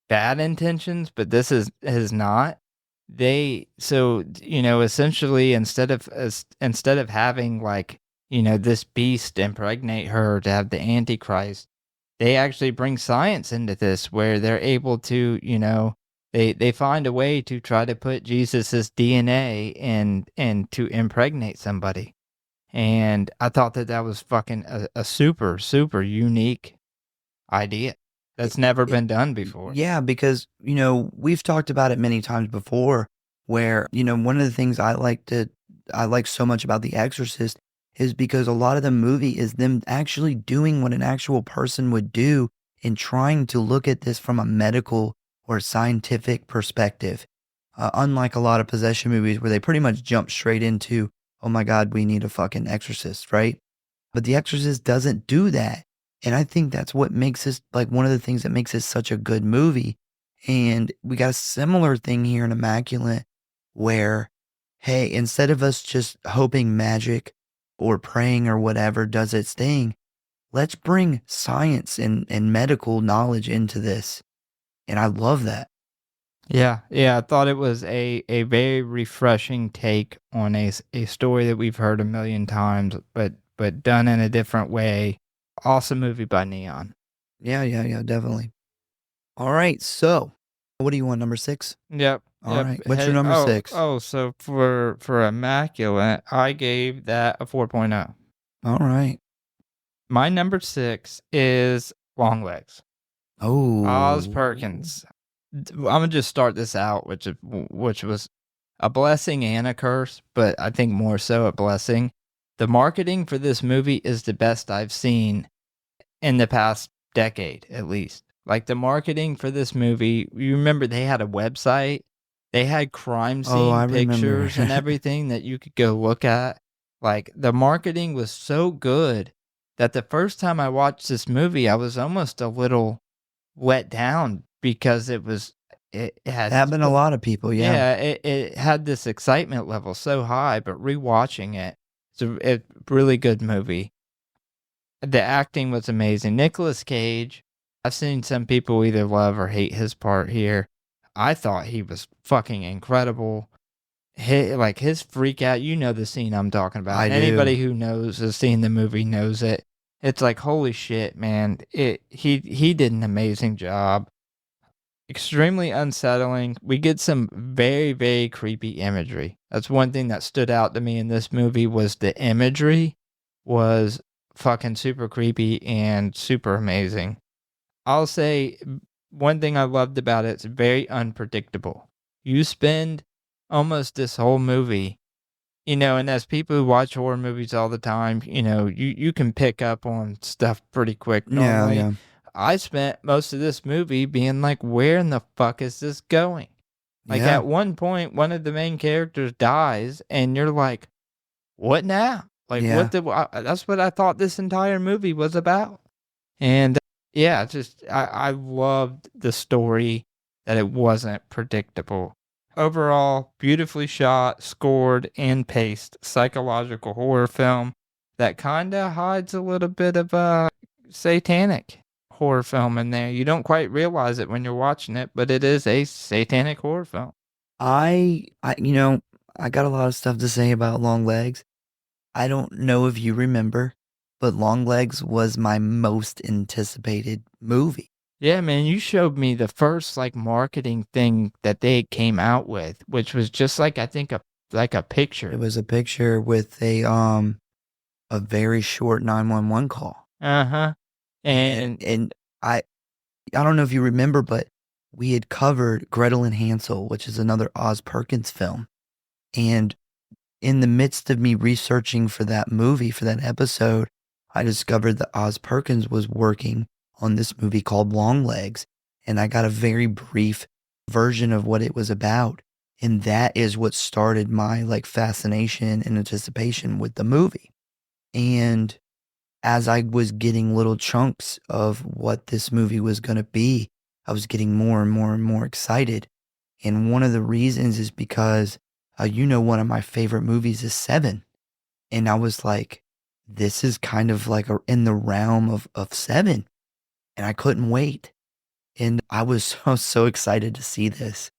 bad intentions, but this is not. Essentially, instead of having like, this beast impregnate her to have the Antichrist, they actually bring science into this where they're able to, they find a way to try to put Jesus's DNA and to impregnate somebody. And I thought that was fucking a super, super unique idea. That's never been done before. Yeah, because, we've talked about it many times before where, one of the things I like so much about The Exorcist is because a lot of the movie is them actually doing what an actual person would do and trying to look at this from a medical or scientific perspective. Unlike a lot of possession movies where they pretty much jump straight into, oh my God, we need a fucking exorcist, right? But The Exorcist doesn't do that. And I think that's what makes this, like, one of the things that makes this such a good movie. And we got a similar thing here in Immaculate where, hey, instead of us just hoping magic or praying or whatever does its thing, let's bring science and medical knowledge into this. And I love that. Yeah, I thought it was a very refreshing take on a story that we've heard a million times, but done in a different way. Awesome movie by Neon. Yeah, definitely. All right, so what do you want, number 6? Yep. All right, what's your number 6? So for Immaculate, I gave that a 4.0. All right. My number 6 is Longlegs. Oh. Oz Perkins. I'm gonna just start this out, which was a blessing and a curse, but I think more so a blessing. The marketing for this movie is the best I've seen in the past decade, at least. Like, the marketing for this movie, you remember they had a website, they had crime scene pictures and everything that you could go look at. Like, the marketing was so good that the first time I watched this movie, I was almost a little let down because it had happened to a lot of people, yeah. Yeah, it had this excitement level so high, but rewatching it, it's a really good movie. The acting was amazing. Nicolas Cage, I've seen some people either love or hate his part here. I thought he was fucking incredible. His freak out, you know the scene I'm talking about. Anybody who has seen the movie knows it. It's like, holy shit, man. He did an amazing job. Extremely unsettling. We get some very, very creepy imagery. That's one thing that stood out to me in this movie was the imagery was fucking super creepy and super amazing. I'll say one thing I loved about it, it's very unpredictable. You spend almost this whole movie, and as people who watch horror movies all the time, you can pick up on stuff pretty quick normally. Yeah. I spent most of this movie being like, where in the fuck is this going? Like, at one point, one of the main characters dies, and you're like, what now? Like, that's what I thought this entire movie was about. And yeah, I loved the story that it wasn't predictable. Overall, beautifully shot, scored, and paced psychological horror film that kind of hides a little bit of a satanic horror film in there. You don't quite realize it when you're watching it, but it is a satanic horror film. I got a lot of stuff to say about Longlegs. I don't know if you remember, but Longlegs was my most anticipated movie. Yeah, man, you showed me the first marketing thing that they came out with, which was just I think a picture. It was a picture with a very short 911 call. Uh-huh. And I don't know if you remember, but we had covered Gretel and Hansel, which is another Oz Perkins film. And in the midst of me researching for that movie, for that episode, I discovered that Oz Perkins was working on this movie called Longlegs. And I got a very brief version of what it was about. And that is what started my fascination and anticipation with the movie. And as I was getting little chunks of what this movie was going to be, I was getting more and more and more excited. And one of the reasons is because, one of my favorite movies is Seven. And I was like, this is kind of in the realm of Seven. And I couldn't wait. And I was so excited to see this.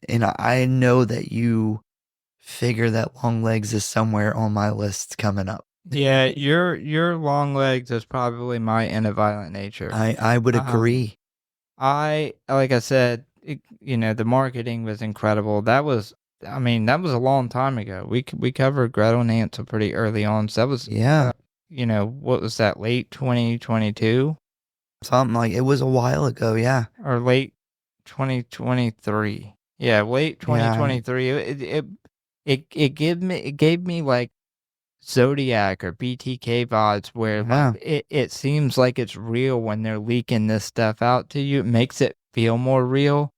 And I know that you figure that Longlegs is somewhere on my list coming up. Yeah, your Longlegs is probably my End of Violent Nature. I would agree. Like I said, the marketing was incredible. That was a long time ago. We covered Gretel and Hansel pretty early on. So that was, what was that, late 2022? Something like it was a while ago, yeah. Or late 2023. Yeah, late Yeah. 2023. It gave me like Zodiac or BTK vibes where Yeah. like it seems like it's real when they're leaking this stuff out to you. It makes it feel more real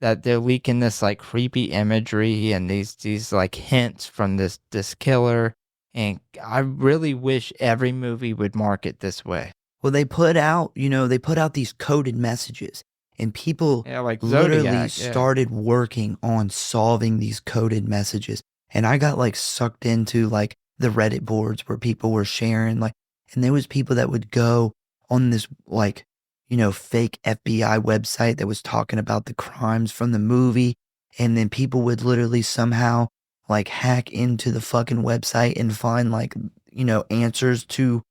that they're leaking this like creepy imagery and these like hints from this killer. And I really wish every movie would market this way. Well, they put out, they put out these coded messages, and people Yeah, like literally Zodiac. Yeah. started working on solving these coded messages. And I got like sucked into like the Reddit boards where people were sharing like, and there was people that would go on this like, fake FBI website that was talking about the crimes from the movie. And then people would literally somehow like hack into the fucking website and find like, answers to,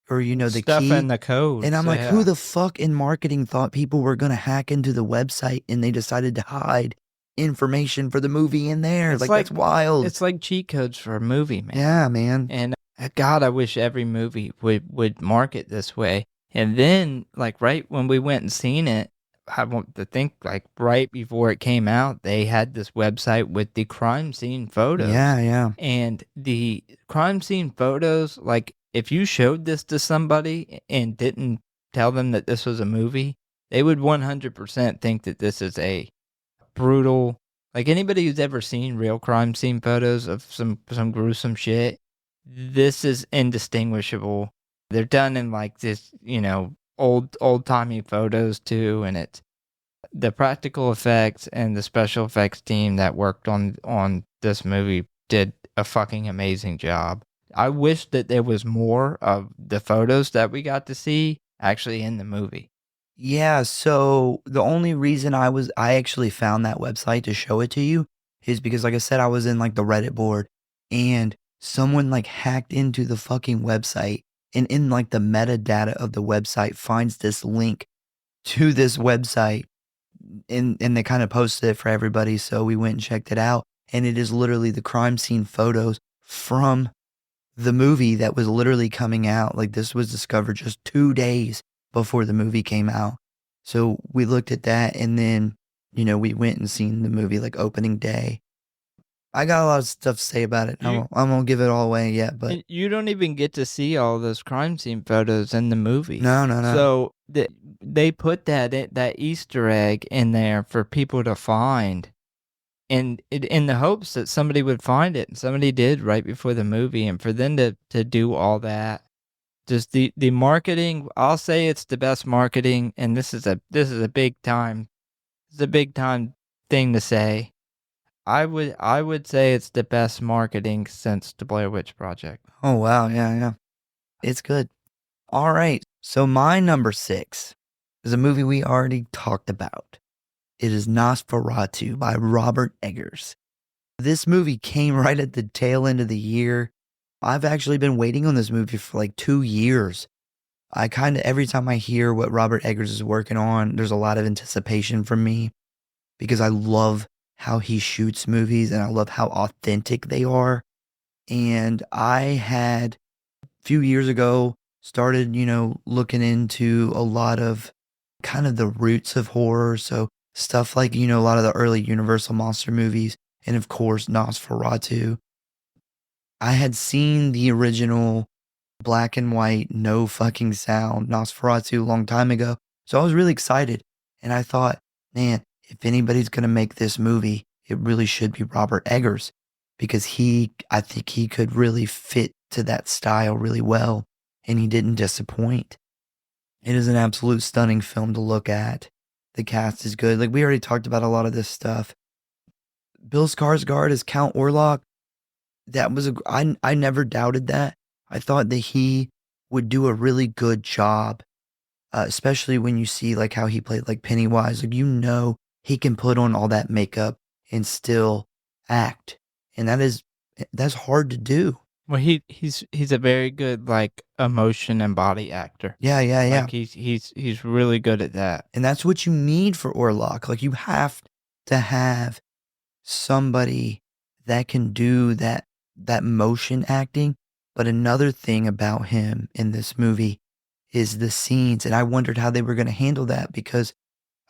or, the Stuff key. in the code. And I'm like, who the fuck in marketing thought people were going to hack into the website and they decided to hide information for the movie in there? It's Like, like- that's wild. It's like cheat codes for a movie, man. Yeah, man. And God, I wish every movie would market this way. And then, like, right when we went and seen it, I want to think, like, right before it came out, they had this website with the crime scene photos. Yeah. And the crime scene photos, like, if you showed this to somebody and didn't tell them that this was a movie, they would 100% think that this is a brutal, like anybody who's ever seen real crime scene photos of some gruesome shit, this is indistinguishable. They're done in like this, old-timey photos too, and it's the practical effects and the special effects team that worked on this movie did a fucking amazing job. I wish that there was more of the photos that we got to see actually in the movie. Yeah, so the only reason I actually found that website to show it to you is because, like I said, I was in like the Reddit board and someone like hacked into the fucking website, and in like the metadata of the website finds this link to this website, and they kind of posted it for everybody. So we went and checked it out, and it is literally the crime scene photos from the movie that was literally coming out. Like, this was discovered just 2 days before the movie came out. So we looked at that, and then, we went and seen the movie like opening day. I got a lot of stuff to say about it. I won't give it all away yet, but And you don't even get to see all those crime scene photos in the movie. no. So they put that Easter egg in there for people to find, and in the hopes that somebody would find it, and somebody did right before the movie, and for them to do all that, just the marketing. I'll say it's the best marketing, and this is a big time, thing to say. I would say it's the best marketing since the Blair Witch Project. Oh, wow. Yeah. It's good. All right. So my number 6 is a movie we already talked about. It is Nosferatu by Robert Eggers. This movie came right at the tail end of the year. I've actually been waiting on this movie for like 2 years. I kind of, every time I hear what Robert Eggers is working on, there's a lot of anticipation from me because I love how he shoots movies and I love how authentic they are. And I had a few years ago started, looking into a lot of kind of the roots of horror. So stuff like, a lot of the early Universal monster movies, and of course Nosferatu. I had seen the original black and white, no fucking sound Nosferatu a long time ago. So I was really excited. And I thought, man, if anybody's going to make this movie, it really should be Robert Eggers, because I think he could really fit to that style really well. And he didn't disappoint. It is an absolute stunning film to look at. The cast is good. Like, we already talked about a lot of this stuff. Bill Skarsgård as Count Orlok. That was I never doubted that. I thought that he would do a really good job, especially when you see like how he played like Pennywise. Like, he can put on all that makeup and still act, and that's hard to do. Well, he's a very good like emotion and body actor. Yeah. Like he's really good at that. And that's what you need for Orlok. Like, you have to have somebody that can do that motion acting. But another thing about him in this movie is the scenes, and I wondered how they were going to handle that because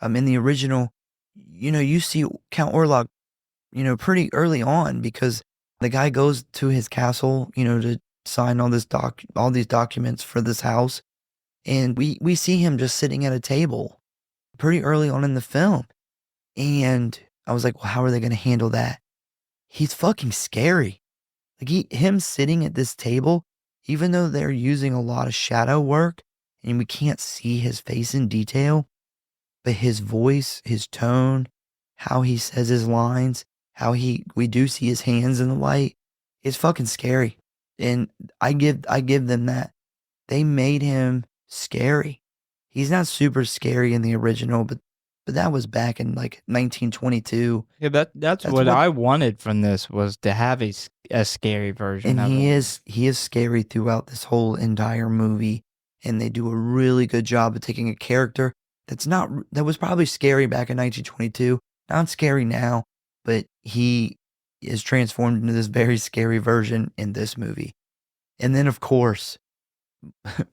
in the original, you see Count Orlok, pretty early on because the guy goes to his castle, to sign all these documents for this house, and we see him just sitting at a table pretty early on in the film, and I was like, well, how are they going to handle that? He's fucking scary. Like him sitting at this table, even though they're using a lot of shadow work and we can't see his face in detail, but his voice, his tone, how he says his lines, we do see his hands in the light, it's fucking scary. And I give them that. They made him scary. He's not super scary in the original, but that was back in like 1922. Yeah, that's what I wanted from this, was to have a scary version and of he it. he is scary throughout this whole entire movie, and they do a really good job of taking a character that was probably scary back in 1922, not scary now, but he is transformed into this very scary version in this movie. And then of course,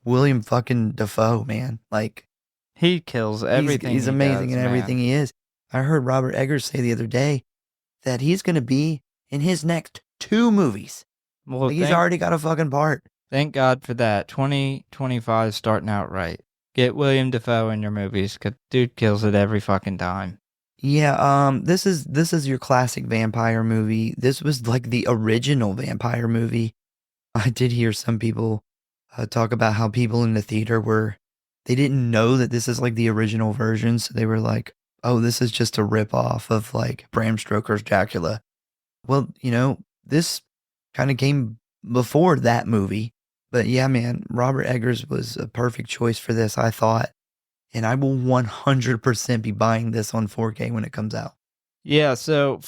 William fucking Dafoe, man, like He kills everything. he's amazing in everything he is. I heard Robert Eggers say the other day that he's going to be in his next 2 movies. Well, Like he's already got a fucking part. Thank God for that. 2025 starting out right. Get William Dafoe in your movies, 'cause dude kills it every fucking time. Yeah, this is your classic vampire movie. This was like the original vampire movie. I did hear some people talk about how people in the theater they didn't know that this is like the original version, so they were like, "Oh, this is just a ripoff of like Bram Stoker's Dracula." Well, this kind of came before that movie, but yeah, man, Robert Eggers was a perfect choice for this, I thought. And I will 100% be buying this on 4K when it comes out. Yeah, so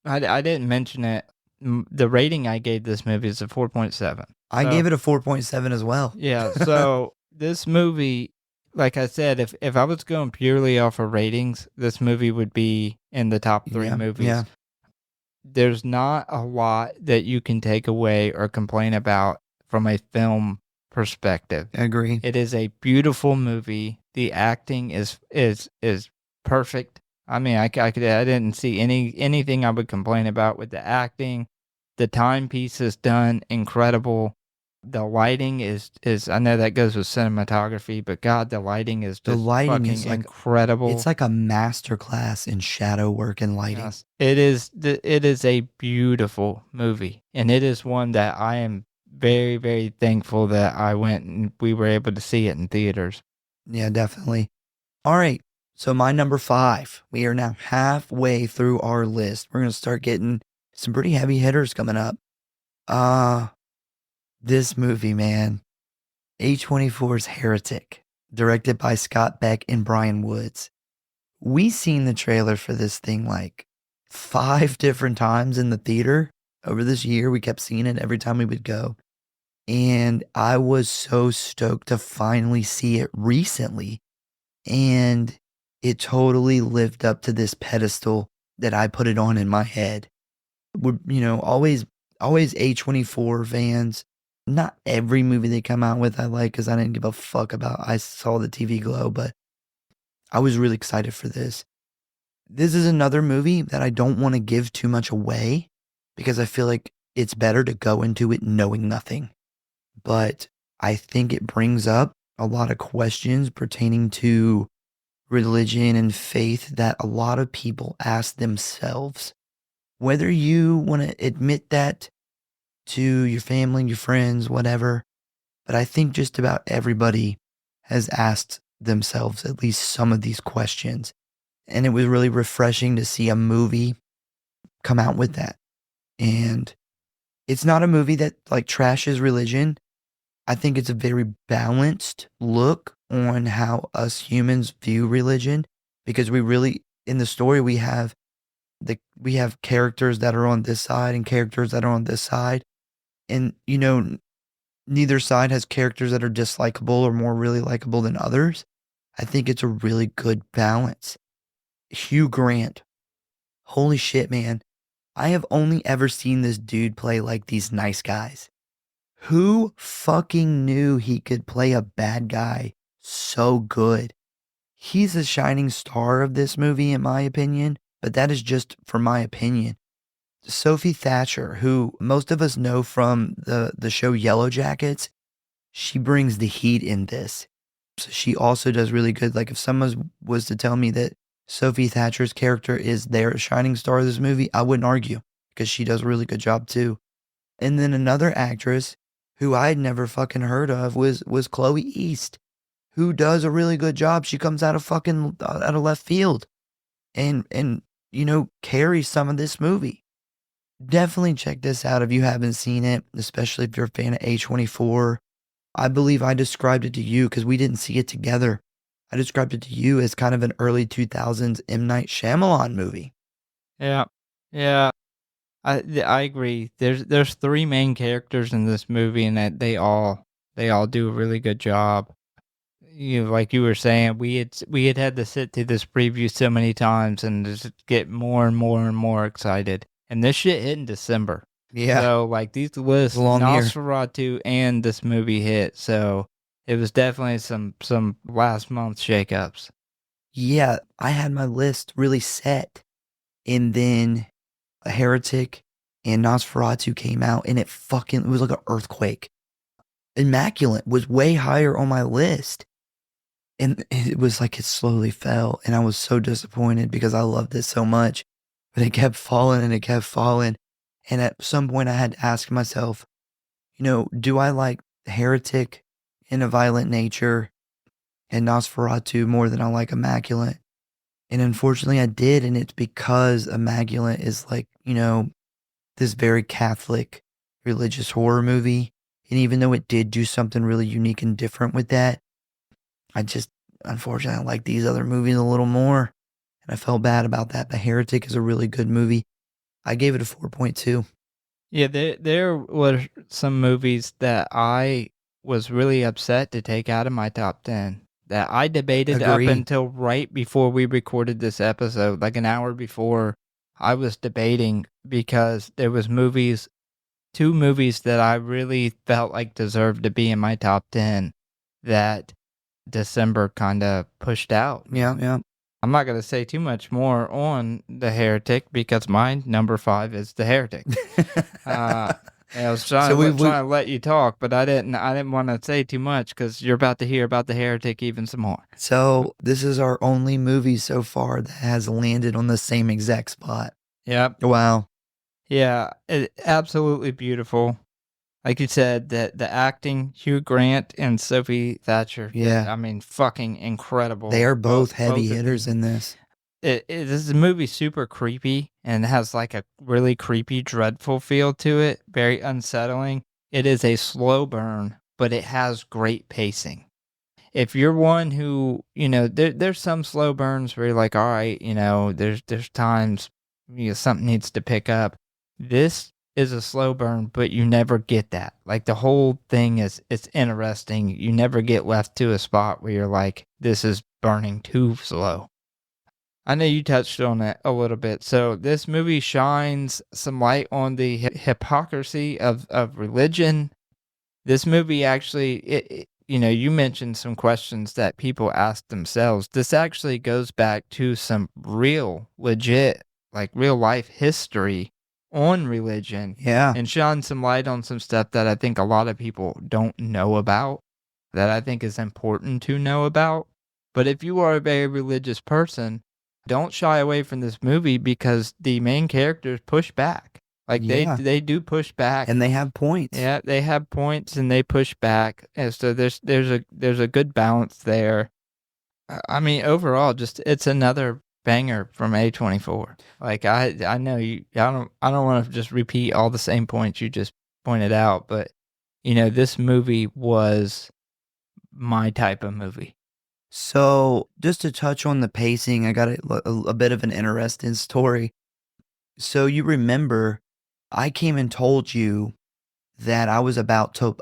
I didn't mention it. The rating I gave this movie is a 4.7. I gave it a 4.7 as well. Yeah, so this movie, like I said, if I was going purely off of ratings, this movie would be in the top 3 movies. Yeah. There's not a lot that you can take away or complain about from a film perspective. I agree. It is a beautiful movie. The acting is perfect. I mean, I didn't see anything I would complain about with the acting. The timepiece is done incredible. The lighting is I know that goes with cinematography, but God, the lighting is just fucking incredible. It's like a masterclass in shadow work and lighting. Yes. It is a beautiful movie, and it is one that I am very, very thankful that I went and we were able to see it in theaters. Yeah, definitely. All right. So my number 5, we are now halfway through our list. We're going to start getting some pretty heavy hitters coming up. This movie, man, A24's Heretic, directed by Scott Beck and Brian Woods. We seen the trailer for this thing like 5 different times in the theater over this year. We kept seeing it every time we would go. And I was so stoked to finally see it recently. And it totally lived up to this pedestal that I put it on in my head. We're, always A24 fans. Not every movie they come out with I like, because I didn't give a fuck about. I saw the TV Glow, but I was really excited for this. This is another movie that I don't want to give too much away, because I feel like it's better to go into it knowing nothing. But I think it brings up a lot of questions pertaining to religion and faith that a lot of people ask themselves. Whether you want to admit that to your family, your friends, whatever, but I think just about everybody has asked themselves at least some of these questions. And it was really refreshing to see a movie come out with that. And it's not a movie that like trashes religion. I think it's a very balanced look on how us humans view religion, because we really, in the story, we have characters that are on this side and characters that are on this side. And, neither side has characters that are dislikable or more really likable than others. I think it's a really good balance. Hugh Grant. Holy shit, man. I have only ever seen this dude play like these nice guys. Who fucking knew he could play a bad guy so good? He's a shining star of this movie, in my opinion, but that is just for my opinion. Sophie Thatcher, who most of us know from the show Yellow Jackets, she brings the heat in this. So she also does really good. Like if someone was to tell me that Sophie Thatcher's character is their shining star of this movie, I wouldn't argue because she does a really good job too. And then another actress who I had never fucking heard of was Chloe East, who does a really good job. She comes out of left field and carries some of this movie. Definitely check this out if you haven't seen it, especially if you're a fan of A24. I believe I described it to you because we didn't see it together. I described it to you as kind of an early 2000s M. Night Shyamalan movie. Yeah. Yeah. I agree. There's three main characters in this movie, and that they all do a really good job. Like you were saying, we had to sit through this preview so many times and just get more and more and more excited. And this shit hit in December. Yeah. So like these lists, long year. Nosferatu and this movie hit. So it was definitely some last month shakeups. Yeah, I had my list really set, and then A Heretic and Nosferatu came out, and it was like an earthquake. Immaculate was way higher on my list, and it was like it slowly fell, and I was so disappointed because I loved it so much, but it kept falling and it kept falling, and at some point I had to ask myself, do I like Heretic in a Violent Nature and Nosferatu more than I like Immaculate? And unfortunately I did, and it's because Immaculate is like, this very Catholic religious horror movie. And even though it did do something really unique and different with that, unfortunately, I like these other movies a little more. And I felt bad about that. But Heretic is a really good movie. I gave it a 4.2. Yeah, there were some movies that I was really upset to take out of my top 10 that I debated Agreed. up until right before we recorded this episode, like an hour before. I was debating because there was two movies that I really felt like deserved to be in my top 10 that December kind of pushed out. Yeah. I'm not going to say too much more on The Heretic because my number 5 is The Heretic. I was trying to let you talk, but I didn't want to say too much because you're about to hear about The Heretic even some more. So this is our only movie so far that has landed on the same exact spot. Yep. Wow. Yeah, absolutely beautiful. Like you said, the acting, Hugh Grant and Sophie Thatcher. Yeah. I mean, fucking incredible. They are both heavy hitters in this. This movie super creepy and has like a really creepy, dreadful feel to it. Very unsettling. It is a slow burn, but it has great pacing. If you're one who, there's some slow burns where you're like, all right, there's times something needs to pick up. This is a slow burn, but you never get that. Like the whole thing it's interesting. You never get left to a spot where you're like, this is burning too slow. I know you touched on it a little bit. So this movie shines some light on the hypocrisy of religion. This movie actually, you mentioned some questions that people ask themselves. This actually goes back to some real, legit, like real life history on religion. Yeah. And shine some light on some stuff that I think a lot of people don't know about, that I think is important to know about. But if you are a very religious person, don't shy away from this movie because the main characters push back. Like they do push back, and they have points. Yeah, they have points and they push back, and so there's a good balance there. I mean, overall, just it's another banger from A24. Like I know you. I don't want to just repeat all the same points you just pointed out, but this movie was my type of movie. So just to touch on the pacing, I got a bit of an interesting story. So you remember, I came and told you that I was about to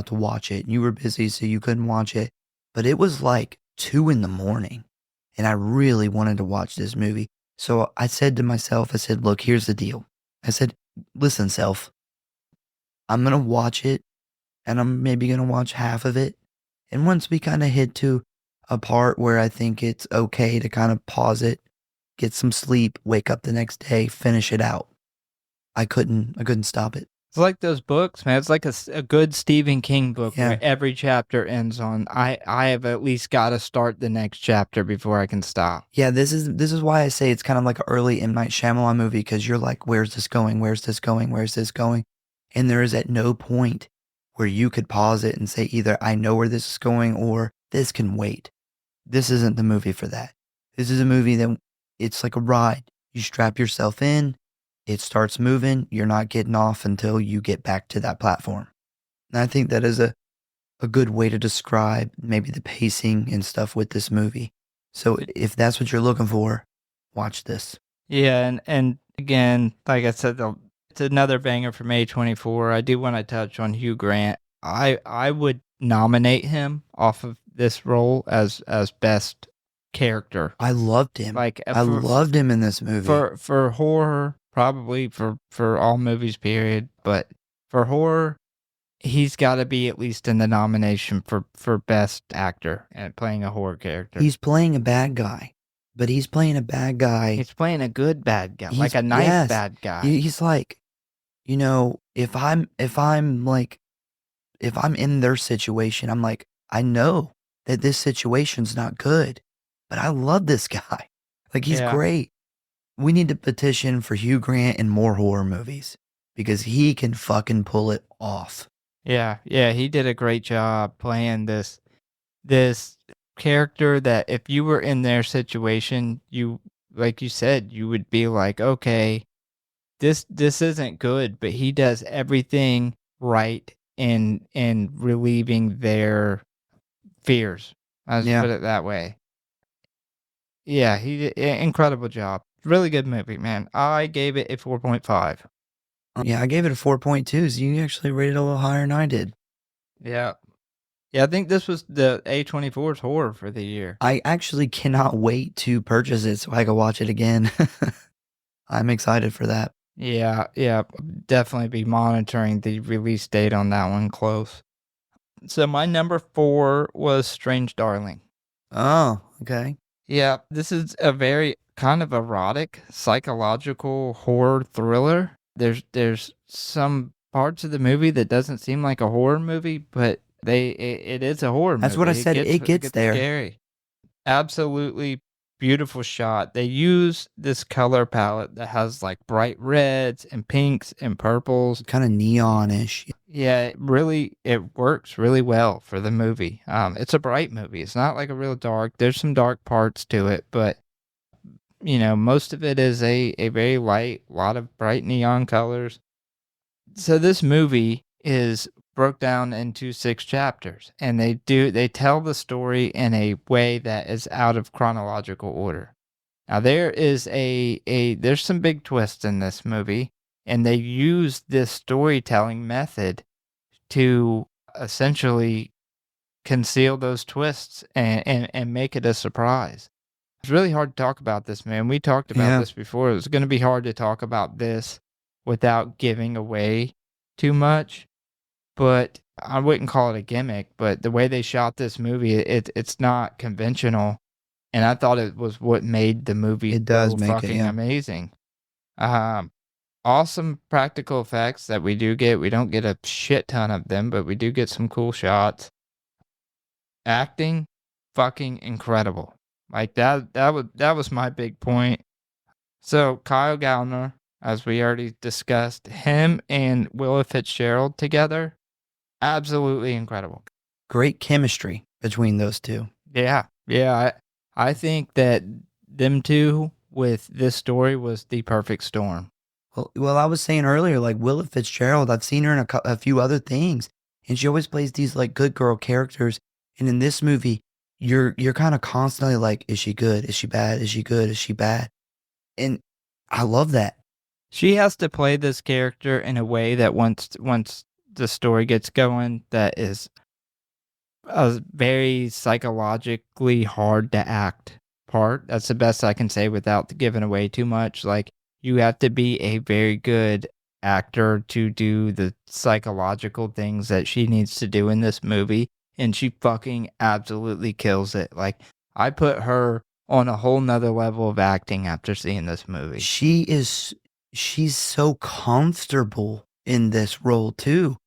watch it. You were busy, so you couldn't watch it. But it was like 2 a.m, and I really wanted to watch this movie. So I said to myself, look, here's the deal. I said, listen, self, I'm going to watch it and I'm maybe going to watch half of it. And once we kind of hit to a part where I think it's okay to kind of pause it, get some sleep, wake up the next day, finish it out. I couldn't stop it. It's like those books, man. It's like a good Stephen King book Yeah. where every chapter ends on, I have at least got to start the next chapter before I can stop. Yeah, this is why I say it's kind of like an early M. Night Shyamalan movie, because you're like, where's this going? Where's this going? Where's this going? And there is at no point where you could pause it and say either I know where this is going or this can wait. This isn't the movie for that. This is a movie that it's like a ride. You strap yourself in, it starts moving, you're not getting off until you get back to that platform. And I think that is a good way to describe maybe the pacing and stuff with this movie. So if that's what you're looking for, watch this. Yeah, and again, like I said, it's another banger from A24. I do want to touch on Hugh Grant. I would nominate him off of this role as best character. I loved him. Like I loved him in this movie. For horror, probably for all movies, period. But for horror, he's got to be at least in the nomination for best actor and playing a horror character. He's playing a bad guy, but he's playing a bad guy. He's playing a good bad guy, like a nice bad guy. He's like, if I'm in their situation, I'm like, I know that this situation's not good, but I love this guy. Like, he's great. We need to petition for Hugh Grant in more horror movies because he can fucking pull it off. Yeah, he did a great job playing this character that if you were in their situation, you, like you said, you would be like, okay, this isn't good, but he does everything right in relieving their fears. I'll just put it that way. Yeah, he did incredible job. Really good movie, man. I gave it a 4.5. Yeah, I gave it a 4.2, so you actually rated it a little higher than I did. Yeah. Yeah, I think this was the A24's horror for the year. I actually cannot wait to purchase it so I can watch it again. I'm excited for that. Yeah, definitely be monitoring the release date on that one close. So my number 4 was Strange Darling. Oh, okay. Yeah, this is a very kind of erotic, psychological horror thriller. There's some parts of the movie that doesn't seem like a horror movie, but it is a horror movie. That's what I said. It gets there. Scary. Absolutely beautiful shot. They use this color palette that has like bright reds and pinks and purples. Kind of neonish. Yeah, it works really well for the movie. It's a bright movie. It's not like a real dark. There's some dark parts to it, but most of it is a very light, lot of bright neon colors. So this movie is broke down into 6 chapters, and they tell the story in a way that is out of chronological order. Now there is there's some big twists in this movie, and they use this storytelling method to essentially conceal those twists and make it a surprise. It's really hard to talk about this, man. We talked about this before. It's going to be hard to talk about this without giving away too much. But I wouldn't call it a gimmick, but the way they shot this movie, it's not conventional. And I thought it was what made the movie amazing. Awesome practical effects that we do get. We don't get a shit ton of them, but we do get some cool shots. Acting, fucking incredible. Like that was my big point. So Kyle Gallner, as we already discussed, him and Willa Fitzgerald together, absolutely incredible. Great chemistry between those two. Yeah. I think that them two with this story was the perfect storm. Well, I was saying earlier, like Willa Fitzgerald, I've seen her in a few other things, and she always plays these like good girl characters. And in this movie, you're kind of constantly like, is she good? Is she bad? Is she good? Is she bad? And I love that. She has to play this character in a way that once the story gets going, that is a very psychologically hard to act part. That's the best I can say without giving away too much. Like, you have to be a very good actor to do the psychological things that she needs to do in this movie, and she fucking absolutely kills it. Like, I put her on a whole nother level of acting after seeing this movie. She's so comfortable in this role too,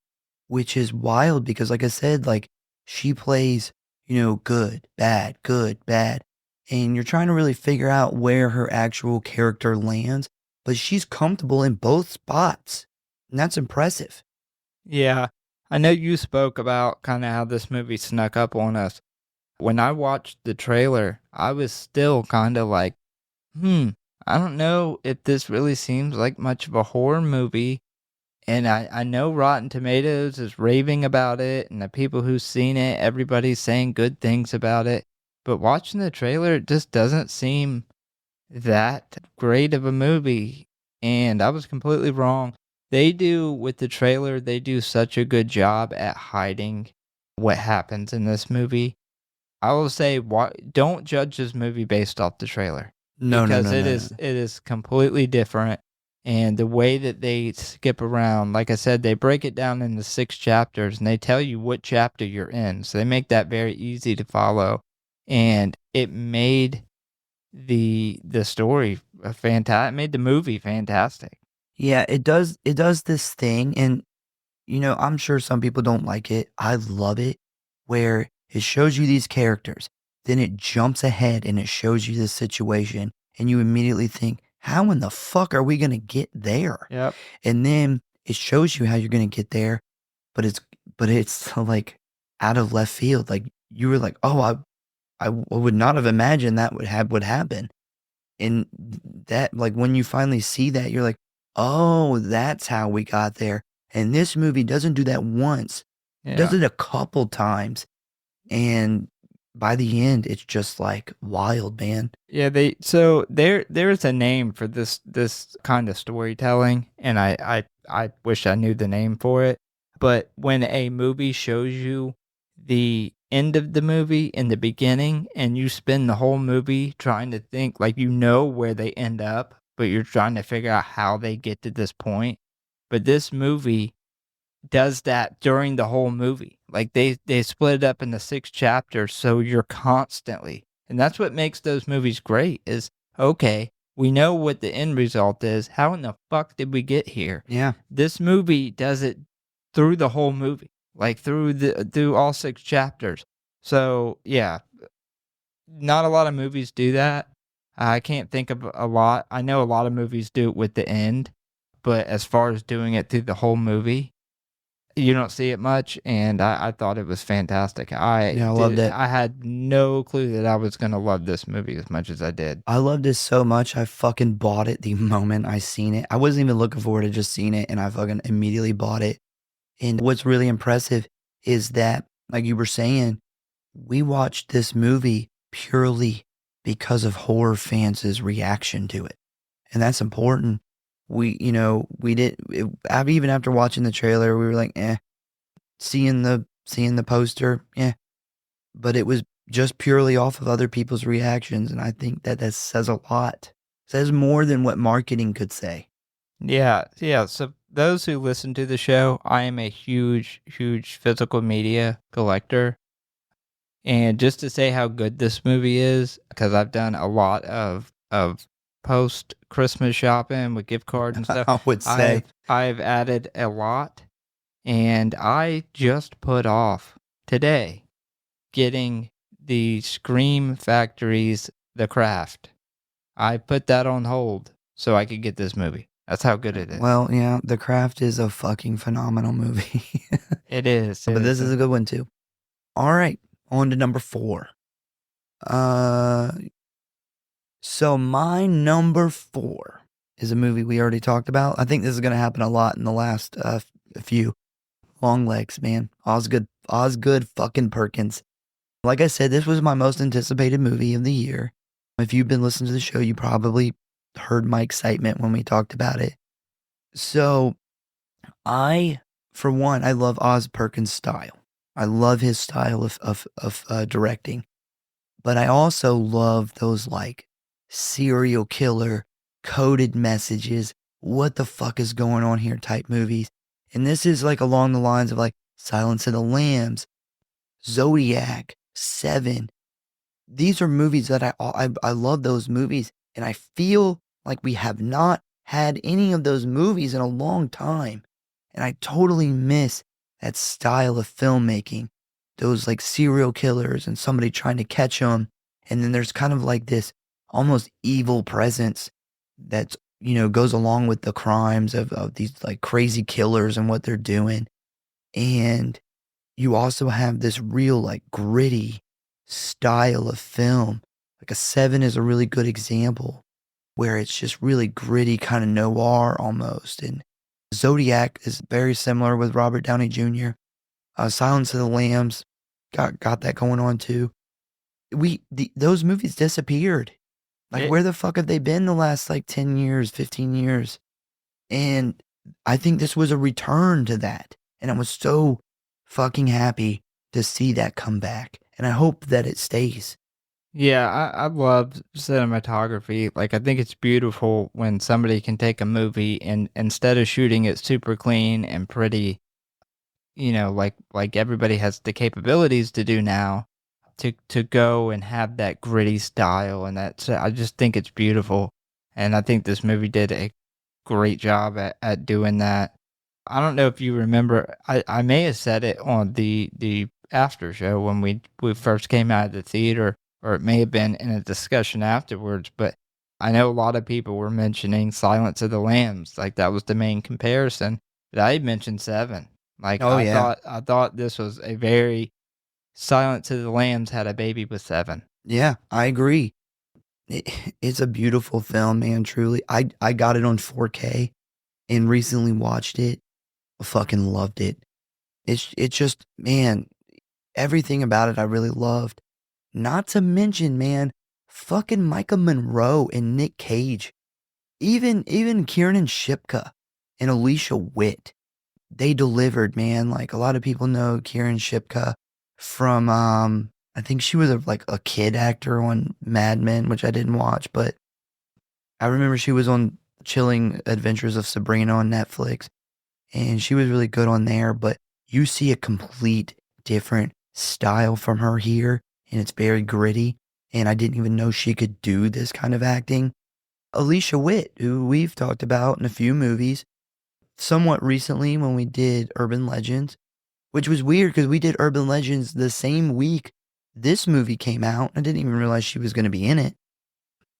which is wild because like I said, like she plays, good, bad, and you're trying to really figure out where her actual character lands, but she's comfortable in both spots. And that's impressive. Yeah, I know you spoke about kind of how this movie snuck up on us. When I watched the trailer, I was still kind of like, I don't know if this really seems like much of a horror movie. And I know Rotten Tomatoes is raving about it, and the people who've seen it, everybody's saying good things about it. But watching the trailer, it just doesn't seem that great of a movie. And I was completely wrong. With the trailer, they do such a good job at hiding what happens in this movie. I will say, don't judge this movie based off the trailer. No, because no. it is completely different. And the way that they skip around, like I said, they break it down into 6 chapters, and they tell you what chapter you're in. So they make that very easy to follow. And it made the story fantastic. It made the movie fantastic. Yeah, it does this thing, and I'm sure some people don't like it. I love it, where it shows you these characters, then it jumps ahead and it shows you this situation, and you immediately think, how in the fuck are we gonna get there? Yep. And then it shows you how you're gonna get there, but it's like out of left field. Like you were like, oh, I would not have imagined that would happen. And that, like, when you finally see that, you're like, oh, that's how we got there. And this movie doesn't do that once. It does it a couple times. And by the end, it's just like wild, man. Yeah, there's a name for this kind of storytelling, and I wish I knew the name for it. But when a movie shows you the end of the movie in the beginning, and you spend the whole movie trying to think, like, where they end up, but you're trying to figure out how they get to this point. But this movie does that during the whole movie. Like, they split it up into 6 chapters, so you're constantly, and that's what makes those movies great is, okay, we know what the end result is. How in the fuck did we get here? Yeah. This movie does it through the whole movie, like through all 6 chapters. So, yeah, not a lot of movies do that. I can't think of a lot. I know a lot of movies do it with the end, but as far as doing it through the whole movie, you don't see it much, and I thought it was fantastic. I loved it. I had no clue that I was going to love this movie as much as I did. I loved it so much, I fucking bought it the moment I seen it. I wasn't even looking forward to just seeing it, and I fucking immediately bought it. And what's really impressive is that, like you were saying, we watched this movie purely because of horror fans' reaction to it. And that's important. Even after watching the trailer, we were like, seeing the poster, but it was just purely off of other people's reactions. And I think that says a lot, says more than what marketing could say. Yeah. So those who listen to the show, I am a huge physical media collector. And just to say how good this movie is, because I've done a lot of post Christmas shopping with gift cards and stuff. I would say I've added a lot, and I just put off today getting the Scream Factory's The Craft. I put that on hold so I could get this movie. That's how good it is. Well, yeah, The Craft is a fucking phenomenal movie. It is. But this is a good one too. All right, on to number 4. So my number 4 is a movie we already talked about. I think this is going to happen a lot in the last few. Longlegs, man. Osgood fucking Perkins. Like I said, this was my most anticipated movie of the year. If you've been listening to the show, you probably heard my excitement when we talked about it. So for one, I love Oz Perkins' style. I love his style of directing. But I also love those like serial killer coded messages what the fuck is going on here type movies. And this is like along the lines of like Silence of the Lambs, Zodiac, Seven. These are movies that I love those movies, and I feel like we have not had any of those movies in a long time. And I totally miss that style of filmmaking. Those like serial killers and somebody trying to catch them. And then there's kind of like this almost evil presence that's, goes along with the crimes of these like crazy killers and what they're doing. And you also have this real like gritty style of film. Like a Seven is a really good example where it's just really gritty, kind of noir almost. And Zodiac is very similar with Robert Downey Jr. Silence of the Lambs got that going on too. Those movies disappeared. Like, where the fuck have they been the last like 10 years, 15 years? And I think this was a return to that. And I was so fucking happy to see that come back. And I hope that it stays. Yeah, I love cinematography. Like, I think it's beautiful when somebody can take a movie and instead of shooting it super clean and pretty, like everybody has the capabilities to do now, to go and have that gritty style, and I just think it's beautiful. And I think this movie did a great job at doing that. I don't know if you remember, I may have said it on the after show when we first came out of the theater, or it may have been in a discussion afterwards, but I know a lot of people were mentioning Silence of the Lambs, like that was the main comparison. But I had mentioned Seven. Like, I thought this was a very Silence of the Lambs had a baby with Seven. Yeah, I agree. It's a beautiful film, man, truly. I got it on 4K and recently watched it. I fucking loved it. It's just, man, everything about it I really loved. Not to mention, man, fucking Micah Monroe and Nick Cage. Even Kiernan Shipka and Alicia Witt. They delivered, man. Like, a lot of people know Kiernan Shipka from, I think she was a kid actor on Mad Men, which I didn't watch, but I remember she was on Chilling Adventures of Sabrina on Netflix, and she was really good on there, but you see a complete different style from her here, and it's very gritty, and I didn't even know she could do this kind of acting. Alicia Witt, who we've talked about in a few movies, somewhat recently when we did Urban Legends, which was weird because we did Urban Legends the same week this movie came out. I didn't even realize she was going to be in it.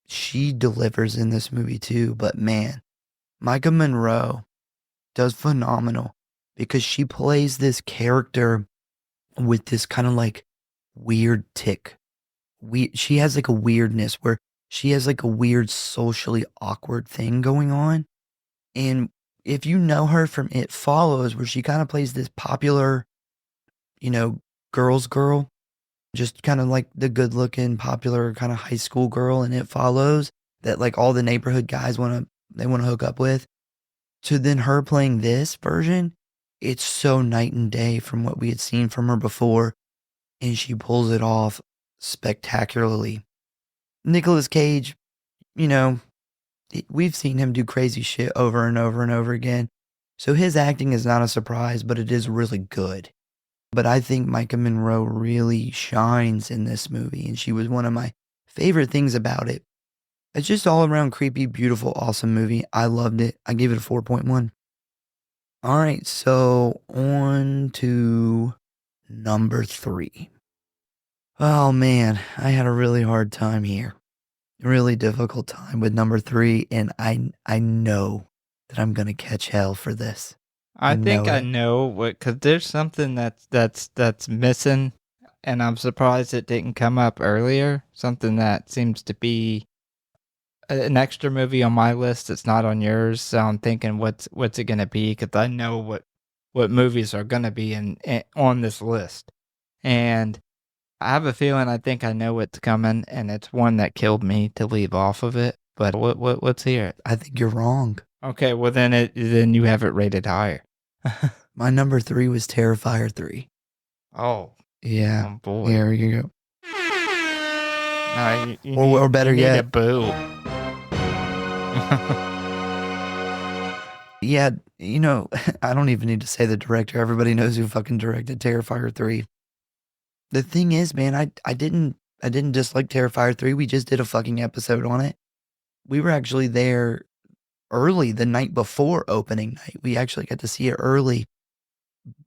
She delivers in this movie too, but man, Micah Monroe does phenomenal because she plays this character with this kind of like weird tick. She has like a weirdness where she has like a weird socially awkward thing going on. And if you know her from It Follows, where she kind of plays this popular, girl's girl, just kind of like the good looking, popular kind of high school girl in It Follows that like all the neighborhood guys want to hook up with, to then her playing this version, it's so night and day from what we had seen from her before. And she pulls it off spectacularly. Nicolas Cage, we've seen him do crazy shit over and over and over again. So his acting is not a surprise, but it is really good. But I think Micah Monroe really shines in this movie, and she was one of my favorite things about it. It's just all around creepy, beautiful, awesome movie. I loved it. I gave it a 4.1. All right, so on to number 3. Oh man, I had a really hard time here. Really difficult time with number 3, and I know that I'm gonna catch hell for this. I think I know what, because there's something that's missing, and I'm surprised it didn't come up earlier. Something that seems to be an extra movie on my list that's not on yours. So I'm thinking, what's it gonna be? Because I know what movies are gonna be on this list, and I have a feeling I think I know what's coming, and it's one that killed me to leave off of it. But let's hear it. I think you're wrong. Okay, well then you have it rated higher. My number 3 was Terrifier 3. Oh. Yeah. Oh boy. Here you go. No, or better you yet, need a boo. yeah, I don't even need to say the director. Everybody knows who fucking directed Terrifier 3. The thing is, man, I didn't dislike Terrifier 3. We just did a fucking episode on it. We were actually there early the night before opening night. We actually got to see it early.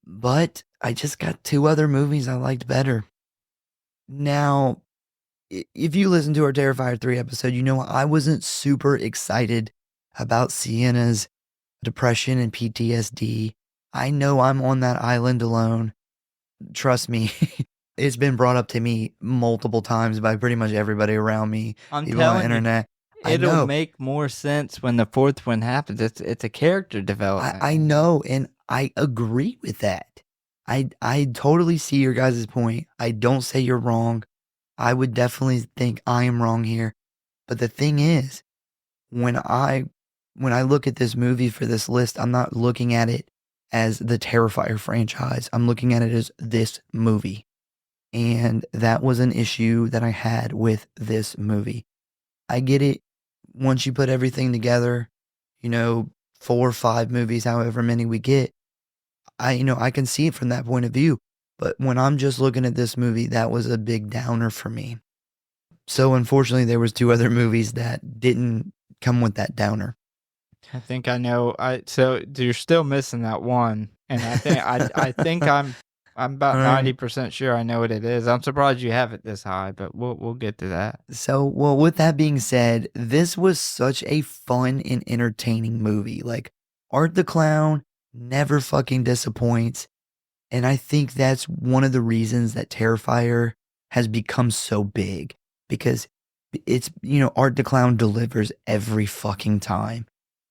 But I just got 2 other movies I liked better. Now, if you listen to our Terrifier 3 episode, I wasn't super excited about Sienna's depression and PTSD. I know I'm on that island alone. Trust me, it's been brought up to me multiple times by pretty much everybody around me. I'm People on the telling you, internet. I it'll know. make more sense when the 4th one happens. It's a character development. I know, and I agree with that. I totally see your guys' point. I don't say you're wrong. I would definitely think I am wrong here. But the thing is, when I look at this movie for this list, I'm not looking at it as the Terrifier franchise. I'm looking at it as this movie. And that was an issue that I had with this movie. I get it. Once you put everything together, 4 or 5 movies, however many we get, I can see it from that point of view. But when I'm just looking at this movie, that was a big downer for me. So unfortunately, there was 2 other movies that didn't come with that downer. I think I know. So you're still missing that one, and I think I'm about 90% sure I know what it is. I'm surprised you have it this high, but we'll get to that. So, well, with that being said, this was such a fun and entertaining movie. Like, Art the Clown never fucking disappoints. And I think that's one of the reasons that Terrifier has become so big, because it's, Art the Clown delivers every fucking time.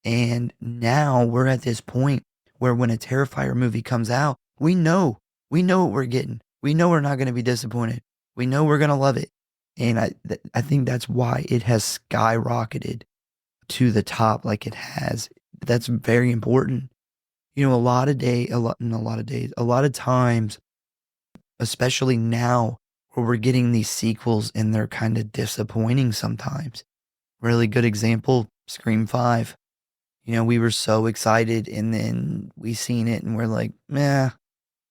And now we're at this point where when a Terrifier movie comes out, we know what we're getting. We know we're not going to be disappointed. We know we're going to love it. And I think that's why it has skyrocketed to the top like it has. That's very important. A lot of times, especially now where we're getting these sequels and they're kind of disappointing sometimes. Really good example, Scream 5. We were so excited and then we seen it and we're like, meh,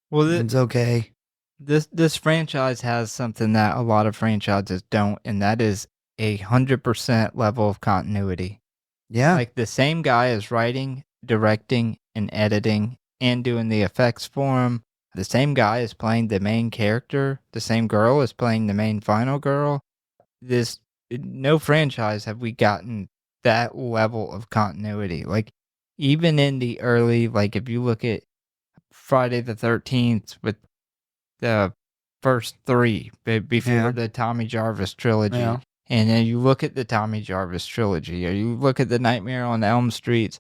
well, it's okay. This franchise has something that a lot of franchises don't, and that is 100% level of continuity. Yeah. Like the same guy is writing, directing, and editing and doing the effects for him. The same guy is playing the main character. The same girl is playing the main final girl. No franchise have we gotten that level of continuity. Like even in the early, like if you look at Friday the 13th with the first 3 before the Tommy Jarvis trilogy. Yeah. And then you look at the Tommy Jarvis trilogy, or you look at the Nightmare on Elm Streets,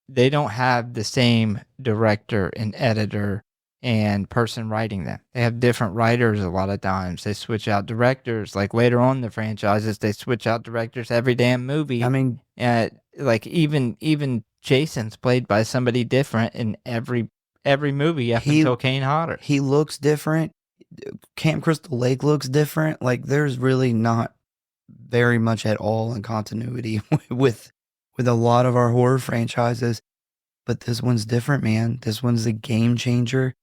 they don't have the same director and editor and person writing them. They have different writers a lot of times. They switch out directors. Like later on in the franchises, they switch out directors every damn movie. I mean, like even Jason's played by somebody different in every movie up until Kane Hodder. He looks different. Camp Crystal Lake looks different. Like there's really not very much at all in continuity with a lot of our horror franchises. But this one's different, man. This one's a game changer.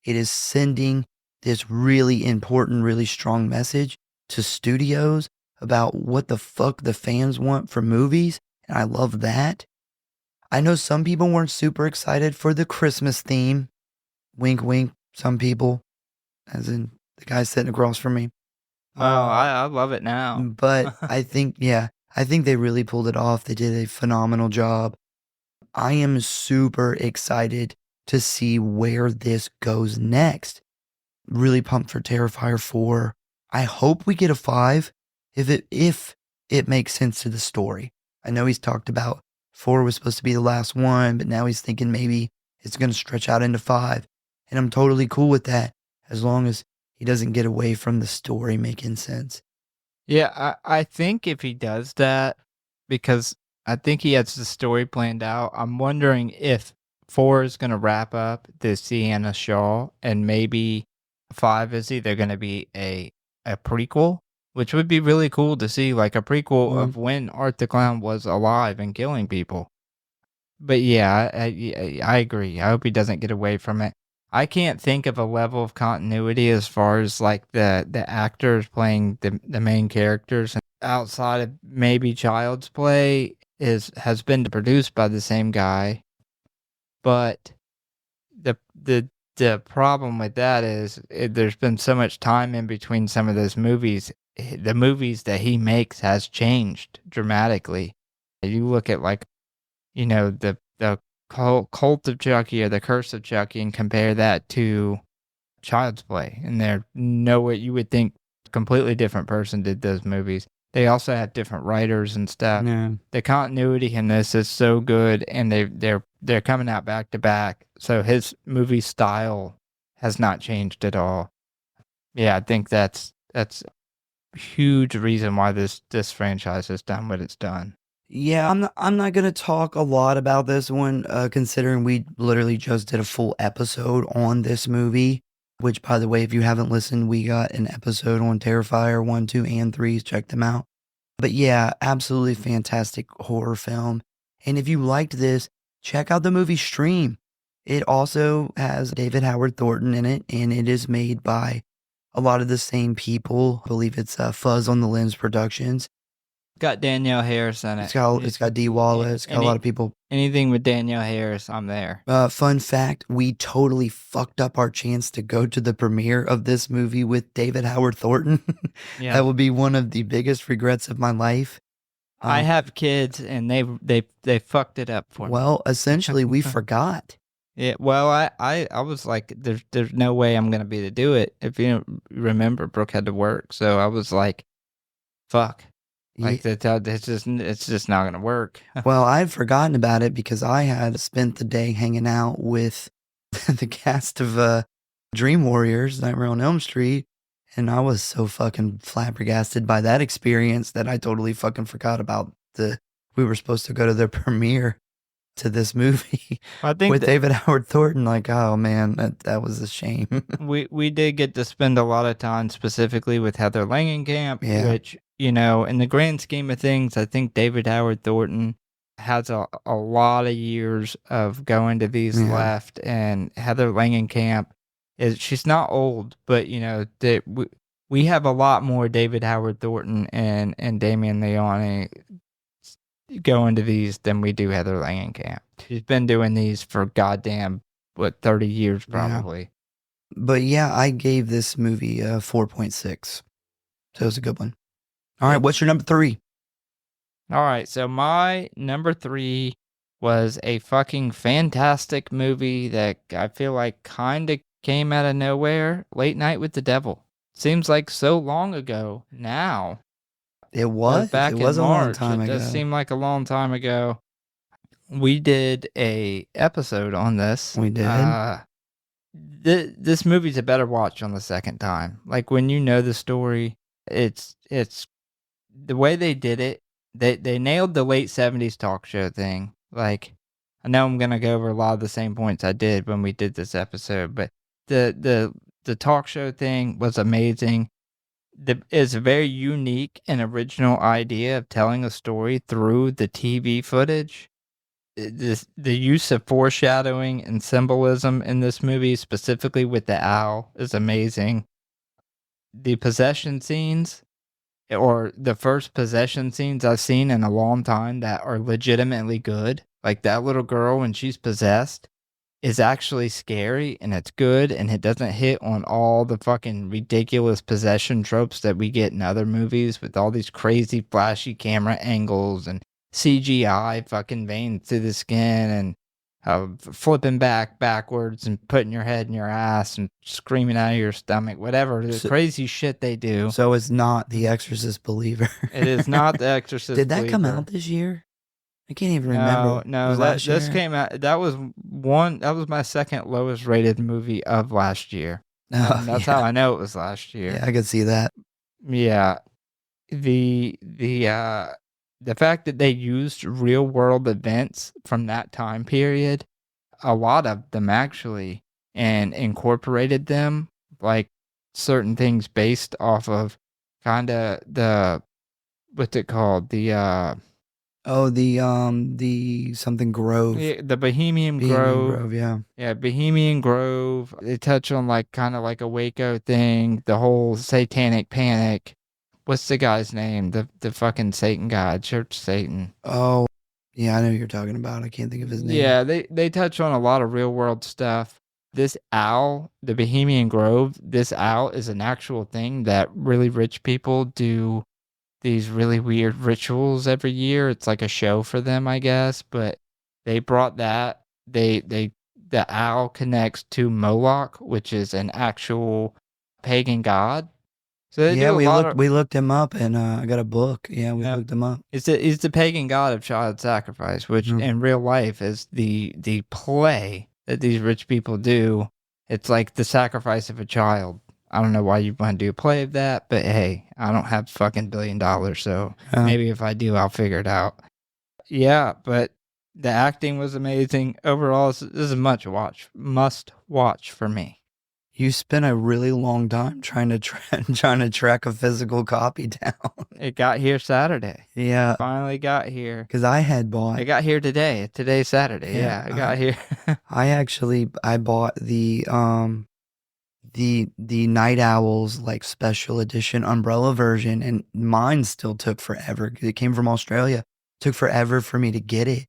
It is sending this really important, really strong message to studios about what the fuck the fans want from movies. And I love that. I know some people weren't super excited for the Christmas theme. Wink, wink. Some people, as in the guy sitting across from me. Oh, I love it now. But I think they really pulled it off. They did a phenomenal job. I am super excited to see where this goes next. Really pumped for Terrifier 4. I hope we get a 5 if it makes sense to the story. I know he's talked about 4 was supposed to be the last one, but now he's thinking maybe it's going to stretch out into 5. And I'm totally cool with that as long as he doesn't get away from the story making sense. Yeah, I think if he does that, because I think he has the story planned out, I'm wondering if 4 is going to wrap up the Sienna Shaw, and maybe 5 is either going to be a prequel, which would be really cool to see, like a prequel of when Art the Clown was alive and killing people. But yeah, I agree. I hope he doesn't get away from it. I can't think of a level of continuity as far as like the actors playing the main characters outside of maybe Child's Play has been produced by the same guy, but the the the problem with that is there's been so much time in between some of those movies. The movies that he makes has changed dramatically. You look at like the Cult of Chucky or the Curse of Chucky and compare that to Child's Play, and they're know what you would think completely different person did those movies. They also have different writers and stuff. Yeah. The continuity in this is so good, and they're coming out back to back. So his movie style has not changed at all. Yeah, I think that's a huge reason why this franchise has done what it's done. Yeah, I'm not gonna talk a lot about this one, considering we literally just did a full episode on this movie. Which, by the way, if you haven't listened, we got an episode on Terrifier 1, 2, and 3. Check them out. But yeah, absolutely fantastic horror film. And if you liked this, check out the movie Stream. It also has David Howard Thornton in it, and it is made by a lot of the same people. I believe it's Fuzz on the Lens Productions. Got Danielle Harris in it. It's got Dee Wallace. It's got a lot of people. Anything with Danielle Harris, I'm there. Fun fact, we totally fucked up our chance to go to the premiere of this movie with David Howard Thornton. Yeah. That would be one of the biggest regrets of my life. I have kids, and they fucked it up for me. Well, essentially, we forgot. Yeah, well, I was like, there's no way I'm gonna be able to do it. If you don't remember, Brooke had to work, so I was like, fuck. Like it's just not gonna work. Well, I'd forgotten about it because I had spent the day hanging out with the cast of Dream Warriors, Nightmare on Elm Street, and I was so fucking flabbergasted by that experience that I totally fucking forgot about we were supposed to go to the premiere to this movie I think with David Howard Thornton. Like, oh man, that was a shame. we did get to spend a lot of time specifically with Heather Langenkamp, Yeah. which, in the grand scheme of things, I think David Howard Thornton has a lot of years of going to these left, and Heather Langenkamp she's not old, but we have a lot more David Howard Thornton and Damien Leone going to these than we do Heather Langenkamp. She's been doing these for goddamn 30 years probably. Yeah. But yeah, I gave this movie a 4.6. So it was a good one. All right, what's your number 3? All right, so my number 3 was a fucking fantastic movie that I feel like kind of came out of nowhere. Late Night with the Devil. Seems like so long ago now. It was back it was in a long March. time It ago. does seem like a long time ago. We did a episode on this. We did. This movie's a better watch on the second time. Like when you know the story, it's the way they did it. They nailed the late 70s talk show thing. Like, I know I'm gonna go over a lot of the same points I did when we did this episode, but the talk show thing was amazing. It's a very unique and original idea of telling a story through the TV footage. The use of foreshadowing and symbolism in this movie, specifically with the owl, is amazing. The possession scenes, or the first possession scenes I've seen in a long time that are legitimately good. Like that little girl when she's possessed is actually scary, and it's good, and it doesn't hit on all the fucking ridiculous possession tropes that we get in other movies with all these crazy flashy camera angles and CGI fucking veins through the skin and flipping backwards and putting your head in your ass and screaming out of your stomach, whatever. The crazy shit they do. So it's not The Exorcist Believer. It is not The Exorcist Did that come Believer. out this year? I can't even remember. No, this came out. That was my second lowest rated movie of last year. That's how I know it was last year. Yeah, I could see that. Yeah. The fact that they used real world events from that time period, a lot of them actually, and incorporated them, like certain things based off of kind of what's it called? Oh, the something Grove. Yeah, the Bohemian Bohemian Grove. Grove, yeah. Yeah, Bohemian Grove. They touch on like kind of like a Waco thing, the whole satanic panic. What's the guy's name? The fucking Satan guy, Church Satan. Oh, yeah, I know who you're talking about. I can't think of his name. Yeah, they touch on a lot of real world stuff. This owl, the Bohemian Grove, this owl is an actual thing that really rich people do these really weird rituals every year. It's like a show for them, I guess, but they brought that. The owl connects to Moloch, which is an actual pagan god. So they Yeah, do a lot of, we looked him up, and I got a book. Yeah, we looked him up. It's the pagan god of child sacrifice, which in real life is the play that these rich people do. It's like the sacrifice of a child. I don't know why you want to do a play of that, but hey, I don't have fucking $1 billion, so maybe if I do, I'll figure it out. Yeah, but the acting was amazing. Overall, this is a must watch for me. You spent a really long time trying to track a physical copy down. It got here Saturday. Yeah. Finally got here. Because I had bought. It got here today. Today's Saturday. Yeah, it got here. I bought the Night Owls like special edition umbrella version, and mine still took forever. It came from Australia. Took forever for me to get it.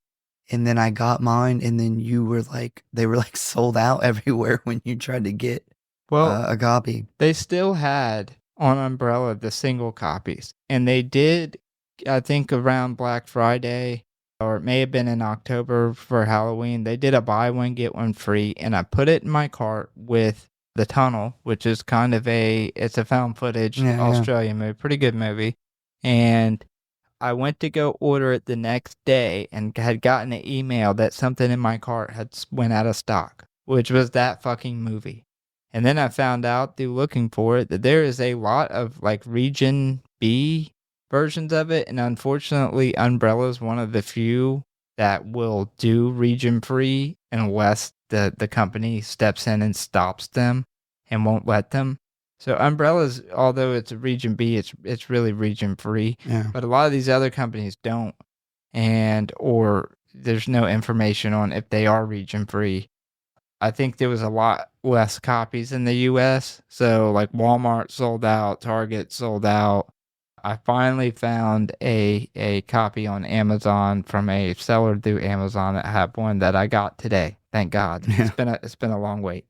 And then I got mine, and then they were like sold out everywhere when you tried to get a copy. They still had on Umbrella the single copies, and they did, I think around Black Friday, or it may have been in October for Halloween, they did a buy one, get one free, and I put it in my cart with The Tunnel, which is kind of it's a found footage Australian movie, pretty good movie, and I went to go order it the next day and had gotten an email that something in my cart had went out of stock, which was that fucking movie. And then I found out through looking for it that there is a lot of like region B versions of it. And unfortunately, Umbrella is one of the few that will do region free unless the company steps in and stops them and won't let them. So Umbrella's, although it's a region B, it's really region free. Yeah. But a lot of these other companies don't, or there's no information on if they are region free. I think there was a lot less copies in the US. So like Walmart sold out, Target sold out. I finally found a copy on Amazon from a seller through Amazon that had one that I got today. Thank God. Yeah. It's been a long wait.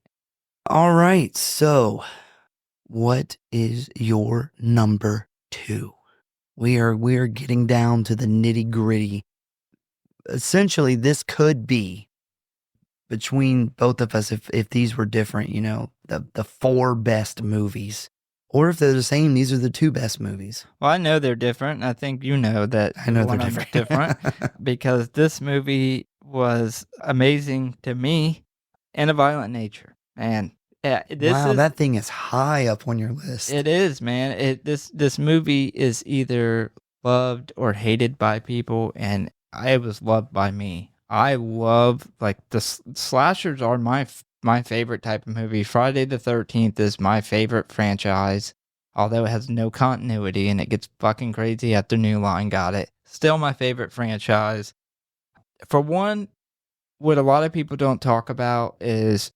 All right. So what is your number 2? We are getting down to the nitty gritty. Essentially, this could be between both of us if these were different, the 4 best movies. Or if they're the same, these are the 2 best movies. Well, I know they're different. I think you know that. I know they're different because this movie was amazing to me and a violent nature. And yeah, that thing is high up on your list. It is, man. This movie is either loved or hated by people, and it was loved by me. I love, like, the slashers are my favorite type of movie. Friday the 13th is my favorite franchise, although it has no continuity and it gets fucking crazy after New Line got it. Still my favorite franchise. For one, what a lot of people don't talk about is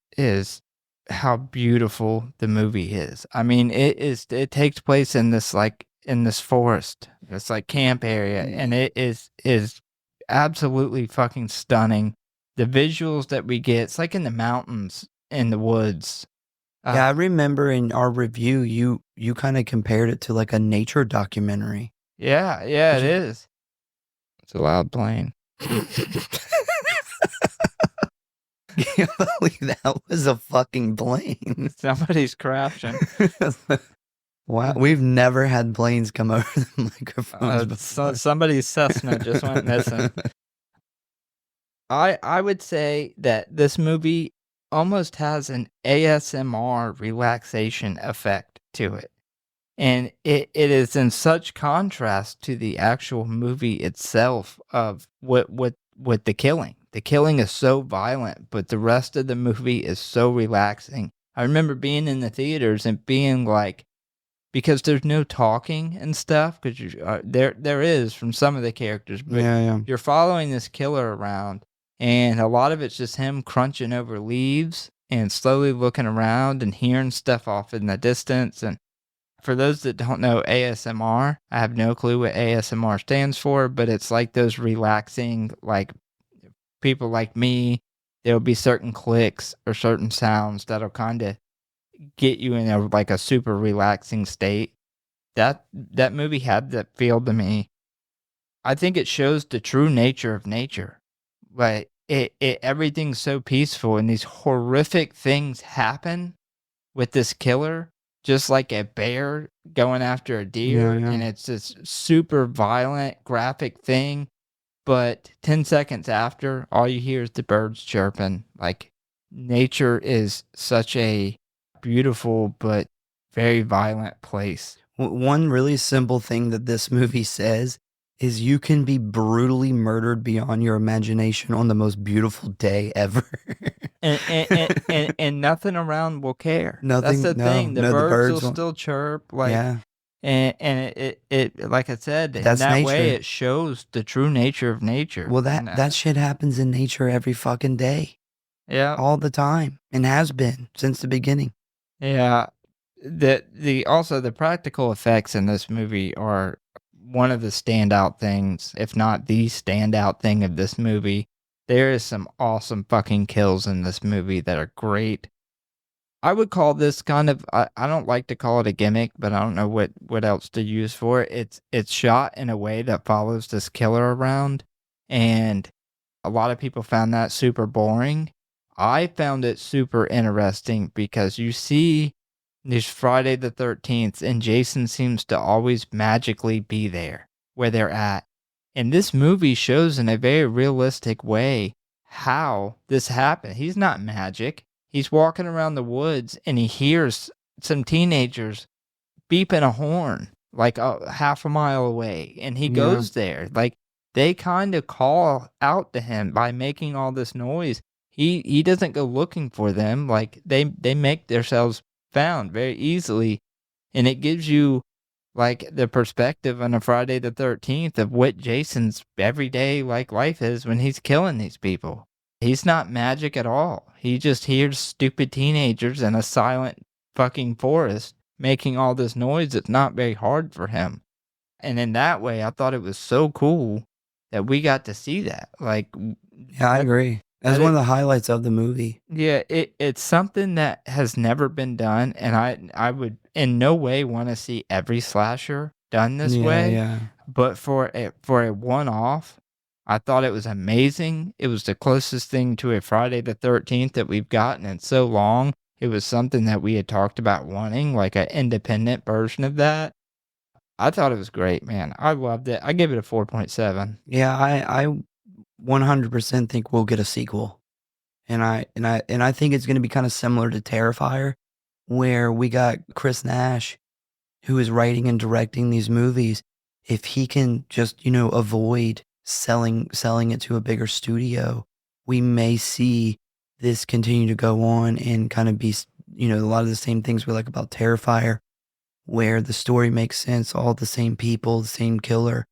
how beautiful the movie is. I mean, it takes place in this forest. It's like camp area, and it is absolutely fucking stunning. The visuals that we get, it's like in the mountains, in the woods. Yeah, I remember in our review, you kind of compared it to like a nature documentary. Yeah, it is. It's a loud plane. Can't believe that was a fucking plane. Somebody's crashing. Wow, we've never had planes come over the microphones before. Somebody's Cessna just went missing. I would say that this movie almost has an ASMR relaxation effect to it. And it is in such contrast to the actual movie itself of what the killing. The killing is so violent, but the rest of the movie is so relaxing. I remember being in the theaters and being like, because there's no talking and stuff. Because there is from some of the characters, but Yeah. you're following this killer around, and a lot of it's just him crunching over leaves and slowly looking around and hearing stuff off in the distance. And for those that don't know ASMR, I have no clue what ASMR stands for, but it's like those relaxing, like people like me, there'll be certain clicks or certain sounds that'll kind of get you in a super relaxing state. That movie had that feel to me. I think it shows the true nature of nature. Like it everything's so peaceful and these horrific things happen with this killer, just like a bear going after a deer, Yeah. and it's this super violent, graphic thing. But 10 seconds after, all you hear is the birds chirping. Like, nature is such a beautiful but very violent place. One really simple thing that this movie says is you can be brutally murdered beyond your imagination on the most beautiful day ever. And nothing around will care. Nothing. That's the thing. The birds will won't. still chirp. Yeah. And it like I said, in That's that way nature. it shows the true nature of nature. Well, And, that shit happens in nature every fucking day, yeah, all the time, and has been since the beginning. yeah. Also the practical effects in this movie are one of the standout things, if not the standout thing of this movie. There is some awesome fucking kills in this movie that are great. I would call this kind of I don't like to call it a gimmick, but I don't know what else to use for it. It's shot in a way that follows this killer around, and a lot of people found that super boring. I found it super interesting because you see there's Friday the 13th, and Jason seems to always magically be there where they're at. And this movie shows in a very realistic way how this happened. He's not magic. He's walking around the woods and he hears some teenagers beeping a horn like half a mile away. And he goes there. Like, they kind of call out to him by making all this noise. He doesn't go looking for them. Like, they make themselves found very easily, and it gives you like the perspective on a Friday the 13th of what Jason's everyday like life is when he's killing these people. He's not magic at all. He just hears stupid teenagers in a silent fucking forest making all this noise. It's not very hard for him. And in that way, I thought it was so cool that we got to see that. Like, Yeah, I agree. That's one of the highlights of the movie. yeah, it's something that has never been done, and I would in no way want to see every slasher done this way. Yeah. But for a one-off, I thought it was amazing. It was the closest thing to a Friday the 13th that we've gotten in so long. It was something that we had talked about wanting, like an independent version of that. I thought it was great, man. I loved it. I give it a 4.7. Yeah, I 100% think we'll get a sequel. And I think it's going to be kind of similar to Terrifier, where we got Chris Nash, who is writing and directing these movies. If he can just, avoid selling it to a bigger studio, we may see this continue to go on and kind of be, a lot of the same things we like about Terrifier, where the story makes sense, all the same people, the same killer.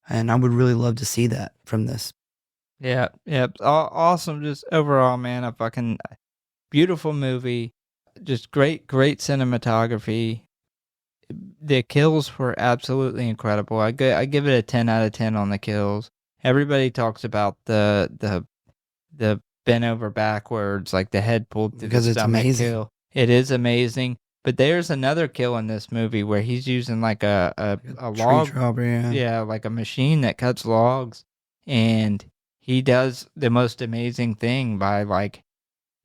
And I would really love to see that from this. Yeah, awesome. Just overall, man, a fucking beautiful movie. Just great cinematography. The kills were absolutely incredible. I give it a 10 out of 10 on the kills. Everybody talks about the bent over backwards, like the head pulled through Because the it's stomach amazing. kill. It is amazing. But there's another kill in this movie where he's using like a log, Tree chopper, yeah, like a machine that cuts logs, and he does the most amazing thing by like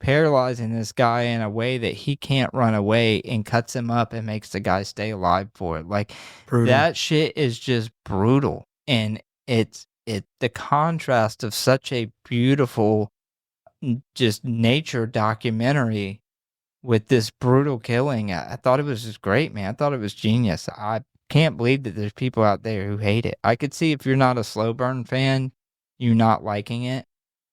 paralyzing this guy in a way that he can't run away and cuts him up and makes the guy stay alive for it. Like, Brutal. that shit is just brutal. And it's the contrast of such a beautiful just nature documentary with this brutal killing. I thought it was just great, man. I thought it was genius. I can't believe that there's people out there who hate it. I could see if you're not a slow burn fan, you not liking it.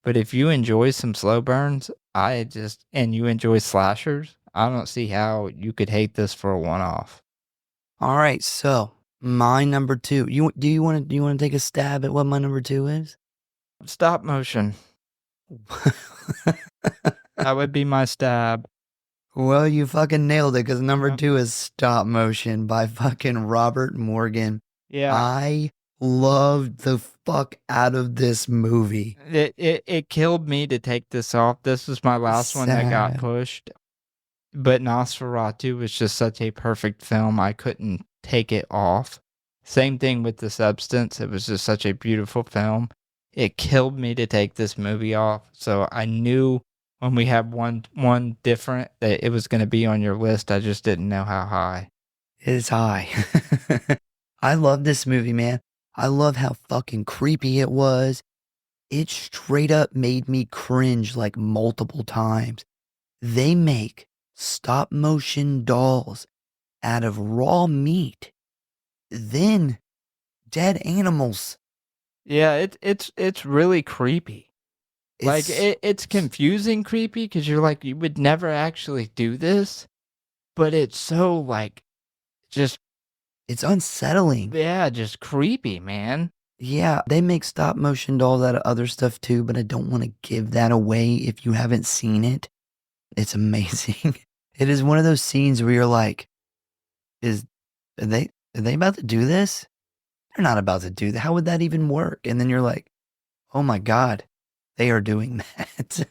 But if you enjoy some slow burns, and you enjoy slashers, I don't see how you could hate this for a one-off. All right, so my number 2. Do you want to take a stab at what my number 2 is? Stop motion. That would be my stab. Well, you fucking nailed it, because number Yep. 2 is Stop Motion by fucking Robert Morgan. Yeah. I loved the fuck out of this movie. It killed me to take this off. This was my last one that got Sad. pushed. But Nosferatu was just such a perfect film. I couldn't take it off. Same thing with The Substance. It was just such a beautiful film. It killed me to take this movie off. So I knew when we had one different that it was going to be on your list. I just didn't know how high. It is high. I love this movie, man. I love how fucking creepy it was. It straight up made me cringe like multiple times. They make stop motion dolls out of raw meat, then dead animals. Yeah, it's really creepy. Like it's confusing creepy because you're like you would never actually do this, but it's so like just It's unsettling. yeah, just creepy, man. Yeah, they make stop motion dolls out of other stuff too, but I don't want to give that away if you haven't seen it. It's amazing. It is one of those scenes where you're like, are they about to do this? They're not about to do that. How would that even work? And then you're like, oh my God, they are doing that.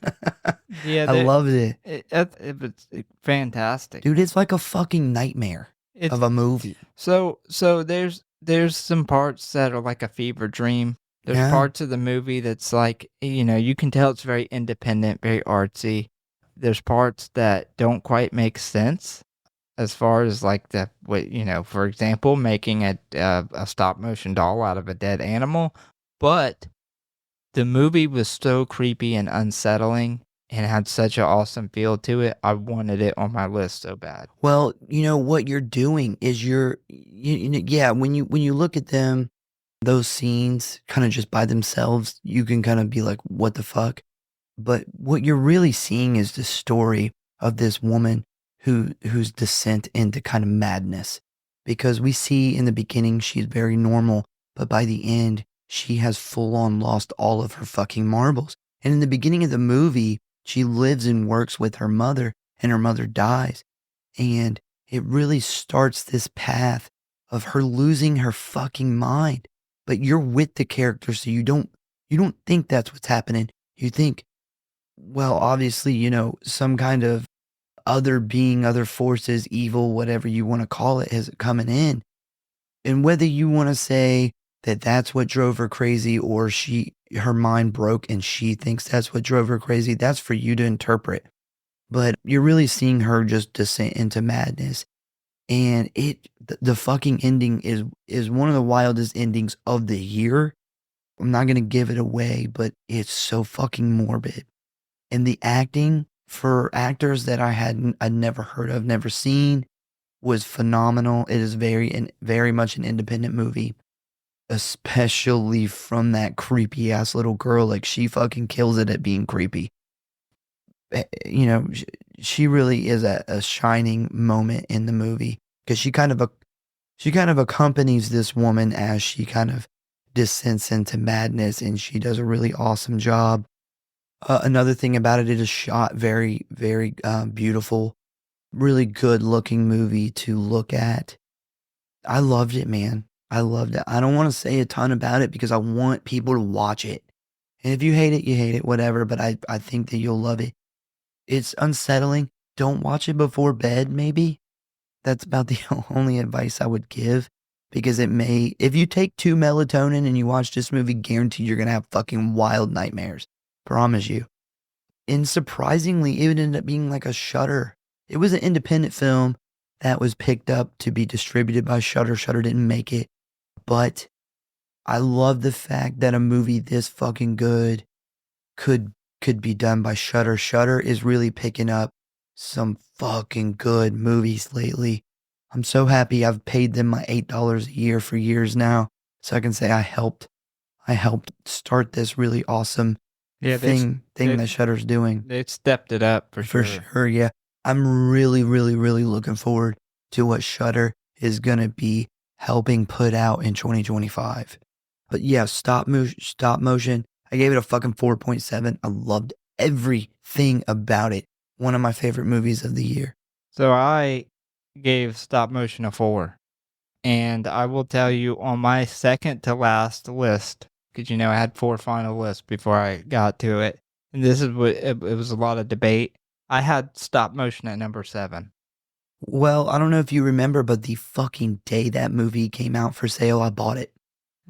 Yeah, I loved it. It's fantastic. Dude, it's like a fucking nightmare of a movie. So there's some parts that are like a fever dream. There's Yeah. parts of the movie that's like, you know, you can tell it's very independent, very artsy. There's parts that don't quite make sense as far as like for example, making a stop motion doll out of a dead animal. But the movie was so creepy and unsettling and had such an awesome feel to it. I wanted it on my list so bad. Well, you know what you're doing is yeah, when you look at them, those scenes kind of just by themselves, you can kind of be like, what the fuck? But what you're really seeing is the story of this woman whose descent into kind of madness. Because we see in the beginning she's very normal, but by the end she has full on lost all of her fucking marbles. And in the beginning of the movie, she lives and works with her mother, and her mother dies. And it really starts this path of her losing her fucking mind. But you're with the character, so you don't think that's what's happening. You think, well, obviously, you know, some kind of other being, other forces, evil, whatever you want to call it, is coming in. And whether you want to say that that's what drove her crazy, or her mind broke and she thinks that's what drove her crazy, that's for you to interpret. But you're really seeing her just descend into madness. And the fucking ending is one of the wildest endings of the year. I'm not going to give it away, but it's so fucking morbid. And the acting for actors that I'd never heard of, never seen, was phenomenal. It is very much an independent movie, especially from that creepy ass little girl. Like, she fucking kills it at being creepy. You know, she really is a shining moment in the movie, because she kind of accompanies this woman as she kind of descends into madness, and she does a really awesome job. Another thing about it is shot very, very beautiful, really good looking movie to look at. I loved it, man. I loved it. I don't want to say a ton about it because I want people to watch it. And if you hate it, you hate it, whatever. But I think that you'll love it. It's unsettling. Don't watch it before bed, maybe. That's about the only advice I would give. Because if you take 2 melatonin and you watch this movie, guaranteed you're going to have fucking wild nightmares. Promise you. And surprisingly, it would end up being like a Shudder. It was an independent film that was picked up to be distributed by Shudder. Shudder didn't make it. But I love the fact that a movie this fucking good could be done by Shudder. Shudder is really picking up some fucking good movies lately. I'm so happy I've paid them my $8 a year for years now, so I can say I helped start this really awesome thing that Shudder's doing. They've stepped it up for sure. For sure, yeah. I'm really, really, really looking forward to what Shudder is going to be helping put out in 2025. But yeah, stop motion. I gave it a fucking 4.7. I loved everything about it. One of my favorite movies of the year. So I gave stop motion a 4. And I will tell you on my second to last list, because I had 4 final lists before I got to it. And this is what it was a lot of debate. I had stop motion at number 7. Well, I don't know if you remember, but the fucking day that movie came out for sale, I bought it.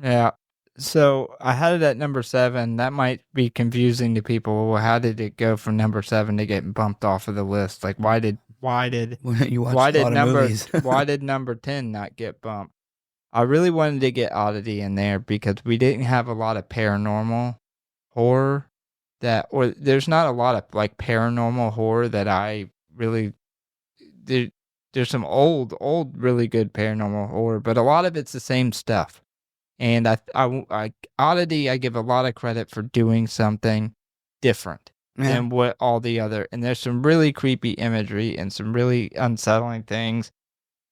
Yeah. So I had it at number 7. That might be confusing to people. Well, how did it go from number 7 to getting bumped off of the list? Like, why did You watched a lot of movies. why did number 10 not get bumped? I really wanted to get Oddity in there because we didn't have a lot of paranormal horror or there's not a lot of like paranormal horror that I really there's some old really good paranormal horror, but a lot of it's the same stuff. And I Oddity, I give a lot of credit for doing something different than what all the other, and there's some really creepy imagery and some really unsettling things.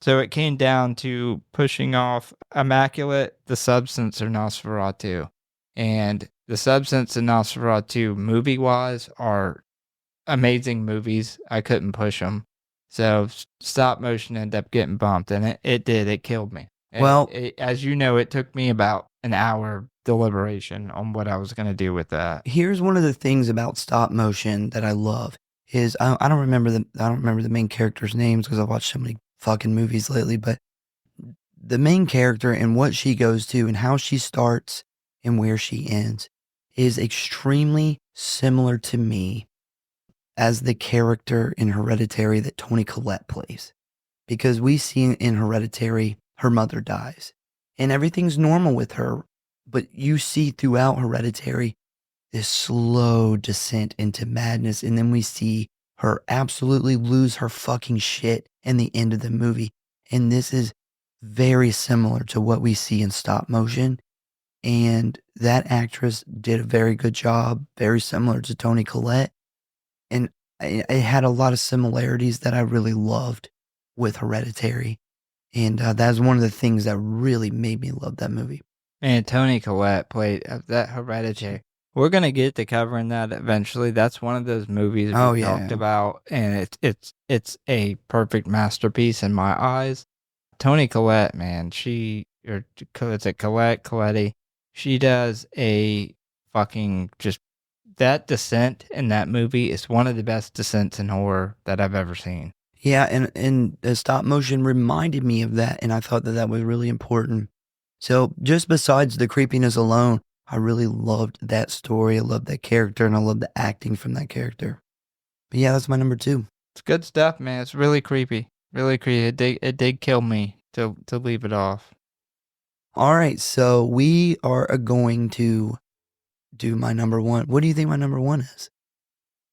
So it came down to pushing off Immaculate, The Substance, or Nosferatu. And The Substance and Nosferatu, movie-wise, are amazing movies. I couldn't push them. So stop motion ended up getting bumped, and it did. It killed me. Well, as you know, it took me about an hour deliberation on what I was going to do with that. Here's one of the things about stop motion that I love is I don't remember the main characters' names because I've watched so many fucking movies lately, but the main character and what she goes to and how she starts and where she ends is extremely similar to me as the character in Hereditary that Toni Collette plays. Because we see in Hereditary, her mother dies and everything's normal with her, but you see throughout Hereditary this slow descent into madness, and then we see her absolutely lose her fucking shit in the end of the movie. And this is very similar to what we see in stop motion. And that actress did a very good job, very similar to Toni Collette. And it had a lot of similarities that I really loved with Hereditary. And that's one of the things that really made me love that movie. And Toni Collette played that Hereditary. We're gonna get to covering that eventually. That's one of those movies we talked about, and it's a perfect masterpiece in my eyes. Toni Collette, man, it's a Colette. She does a fucking just that descent in that movie is one of the best descents in horror that I've ever seen. Yeah, and the stop motion reminded me of that, and I thought that was really important. So just besides the creepiness alone, I really loved that story. I loved that character, and I loved the acting from that character. But yeah, that's my number 2. It's good stuff, man. It's really creepy. Really creepy. It did kill me to leave it off. All right, so we are going to do my number 1. What do you think my number 1 is?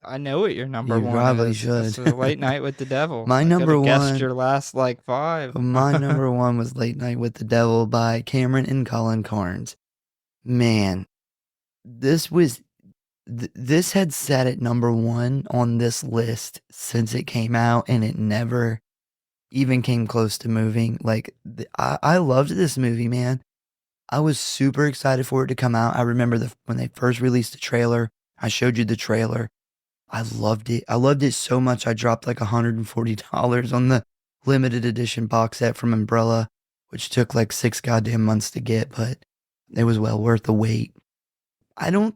I know what your number 1 probably is. should. It's Late Night with the Devil. My number 1. Guessed your last 5. My number 1 was Late Night with the Devil by Cameron and Colin Carnes. Man, this had sat at number 1 on this list since it came out, and it never even came close to moving. I loved this movie, man. I was super excited for it to come out. I remember when they first released the trailer. I showed you the trailer. I loved it. I loved it so much I dropped like $140 on the limited edition box set from Umbrella, which took like 6 goddamn months to get, but it was well worth the wait. I don't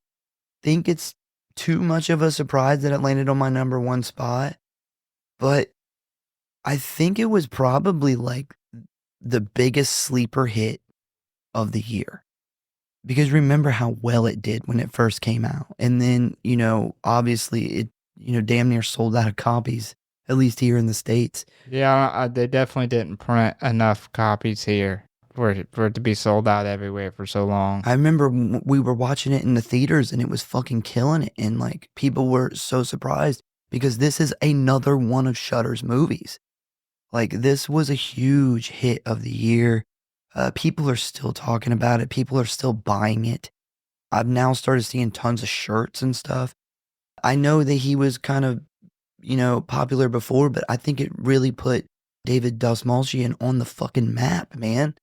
think it's too much of a surprise that it landed on my number 1 spot, but I think it was probably like the biggest sleeper hit of the year. Because remember how well it did when it first came out. And then, obviously it, damn near sold out of copies, at least here in the States. Yeah, they definitely didn't print enough copies here for it to be sold out everywhere for so long. I remember we were watching it in the theaters and it was fucking killing it. And people were so surprised because this is another one of Shudder's movies. This was a huge hit of the year. People are still talking about it. People are still buying it. I've now started seeing tons of shirts and stuff. I know that he was kind of, popular before, but I think it really put David Dastmalchian on the fucking map, man.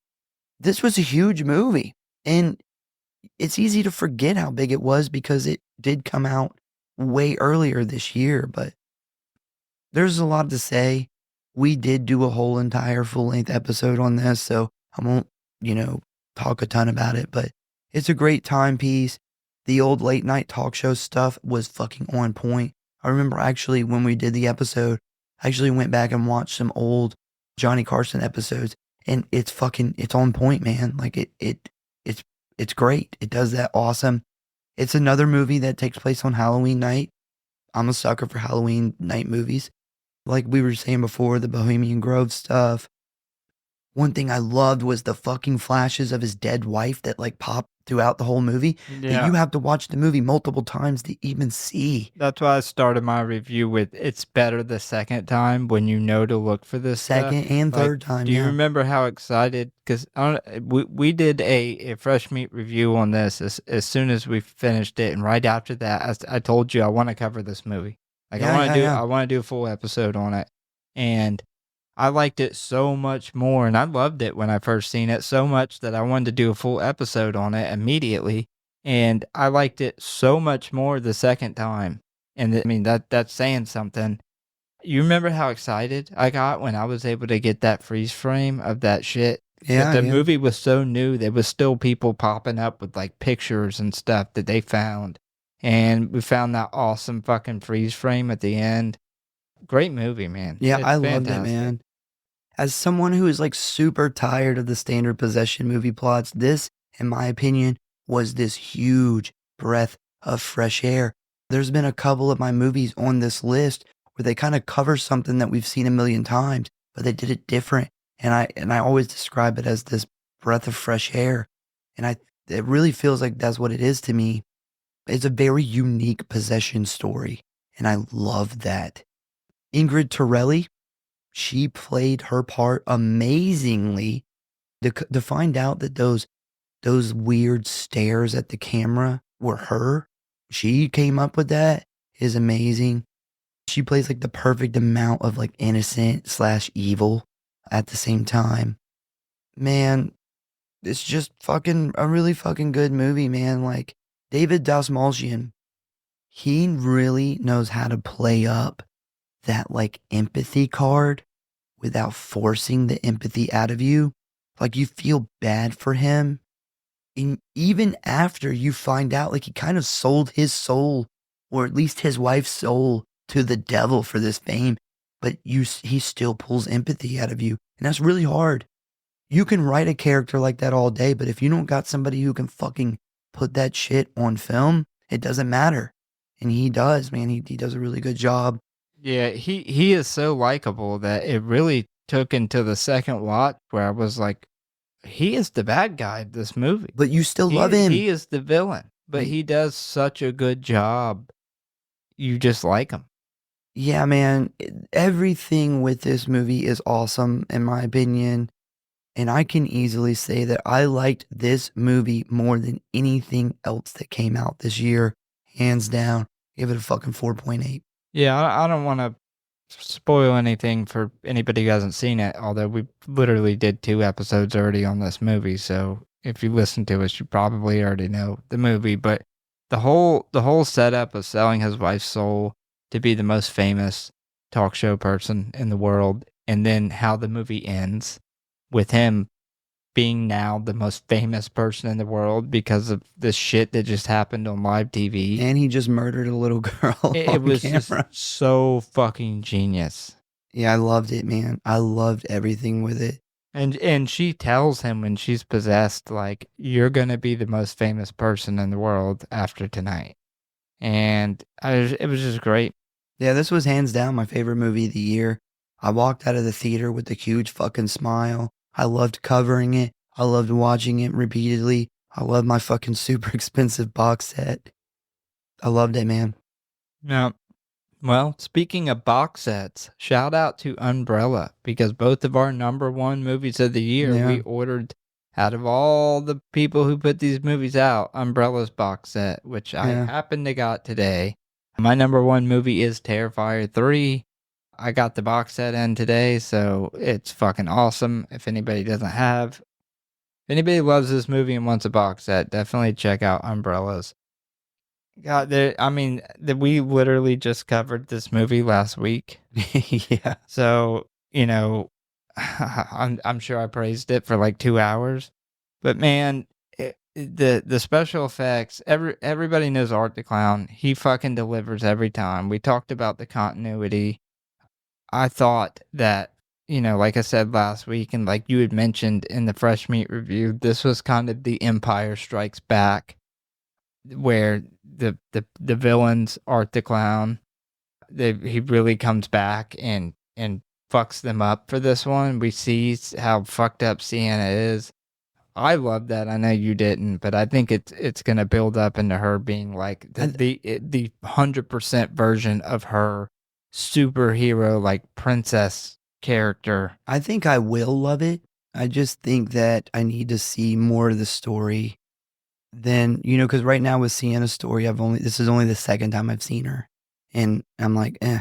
This was a huge movie, and it's easy to forget how big it was because it did come out way earlier this year, but there's a lot to say. We did do a whole entire full-length episode on this, so I won't, talk a ton about it, but it's a great timepiece. The old late night talk show stuff was fucking on point. I remember actually when we did the episode, I actually went back and watched some old Johnny Carson episodes, and it's on point, man. Like it's great. It does that awesome. It's another movie that takes place on Halloween night. I'm a sucker for Halloween night movies. Like we were saying before, the Bohemian Grove stuff. One thing I loved was the fucking flashes of his dead wife that like popped throughout the whole movie that you have to watch the movie multiple times to even see. That's why I started my review with it's better the second time when you know to look for this Second stuff. and third time, Do you remember how excited? Because we did a fresh meat review on this as soon as we finished it, and right after that, I told you I want to cover this movie. Like I want to do a full episode on it, and I liked it so much more, and I loved it when I first seen it so much that I wanted to do a full episode on it immediately, and I liked it so much more the second time, and that's saying something. You remember how excited I got when I was able to get that freeze frame of that shit? Yeah, The movie was so new, there was still people popping up with like pictures and stuff that they found, and we found that awesome fucking freeze frame at the end. Great movie, man. Yeah, It's I loved it, fantastic. man. As someone who is like super tired of the standard possession movie plots, this, in my opinion, was this huge breath of fresh air. There's been a couple of my movies on this list where they kind of cover something that we've seen a million times, but they did it different. And I always describe it as this breath of fresh air. And it really feels like that's what it is to me. It's a very unique possession story, and I love that. Ingrid Torelli, she played her part amazingly. To find out that those weird stares at the camera were her, she came up with that, is amazing. She plays like the perfect amount of like innocent / evil at the same time. Man, it's just fucking a really fucking good movie, man. Like David Dastmalchian, he really knows how to play up that like empathy card without forcing the empathy out of you. Like you feel bad for him. And even after you find out, like he kind of sold his soul, or at least his wife's soul, to the devil for this fame, but he still pulls empathy out of you. And that's really hard. You can write a character like that all day, but if you don't got somebody who can fucking put that shit on film, it doesn't matter. And he does, man. He does a really good job. Yeah, he is so likable that it really took into the second watch where I was like, he is the bad guy of this movie. But you still love him. He is the villain, but he does such a good job. You just like him. Yeah, man. Everything with this movie is awesome, in my opinion. And I can easily say that I liked this movie more than anything else that came out this year. Hands down. Give it a fucking 4.8. Yeah, I don't want to spoil anything for anybody who hasn't seen it, although we literally did 2 episodes already on this movie, so if you listen to us, you probably already know the movie, but the whole setup of selling his wife's soul to be the most famous talk show person in the world, and then how the movie ends with him being now the most famous person in the world because of this shit that just happened on live TV. And he just murdered a little girl. It was camera. Just so fucking genius. Yeah, I loved it, man. I loved everything with it. And she tells him when she's possessed, like, you're going to be the most famous person in the world after tonight. And it was just great. Yeah, this was hands down my favorite movie of the year. I walked out of the theater with a huge fucking smile. I loved covering it. I loved watching it repeatedly. I love my fucking super expensive box set. I loved it, man. Yeah. Well, speaking of box sets, shout out to Umbrella, because both of our number 1 movies of the year, we ordered, out of all the people who put these movies out, Umbrella's box set, which I happened to got today. My number 1 movie is Terrifier 3. I got the box set in today, so it's fucking awesome. If anybody loves this movie and wants a box set, definitely check out Umbrellas. God, we literally just covered this movie last week. Yeah. So, I'm sure I praised it for like 2 hours. But man, the special effects, everybody knows Art the Clown. He fucking delivers every time. We talked about the continuity. I thought that, like I said last week, and like you had mentioned in the Fresh Meat review, this was kind of the Empire Strikes Back, where the villains, Art the Clown, he really comes back and fucks them up for this one. We see how fucked up Sienna is. I love that. I know you didn't, but I think it's gonna build up into her being like the 100% version of her superhero, like princess character. I think I will love it. I just think that I need to see more of the story than, because right now with Sienna's story, this is only the second time I've seen her. And I'm like, eh.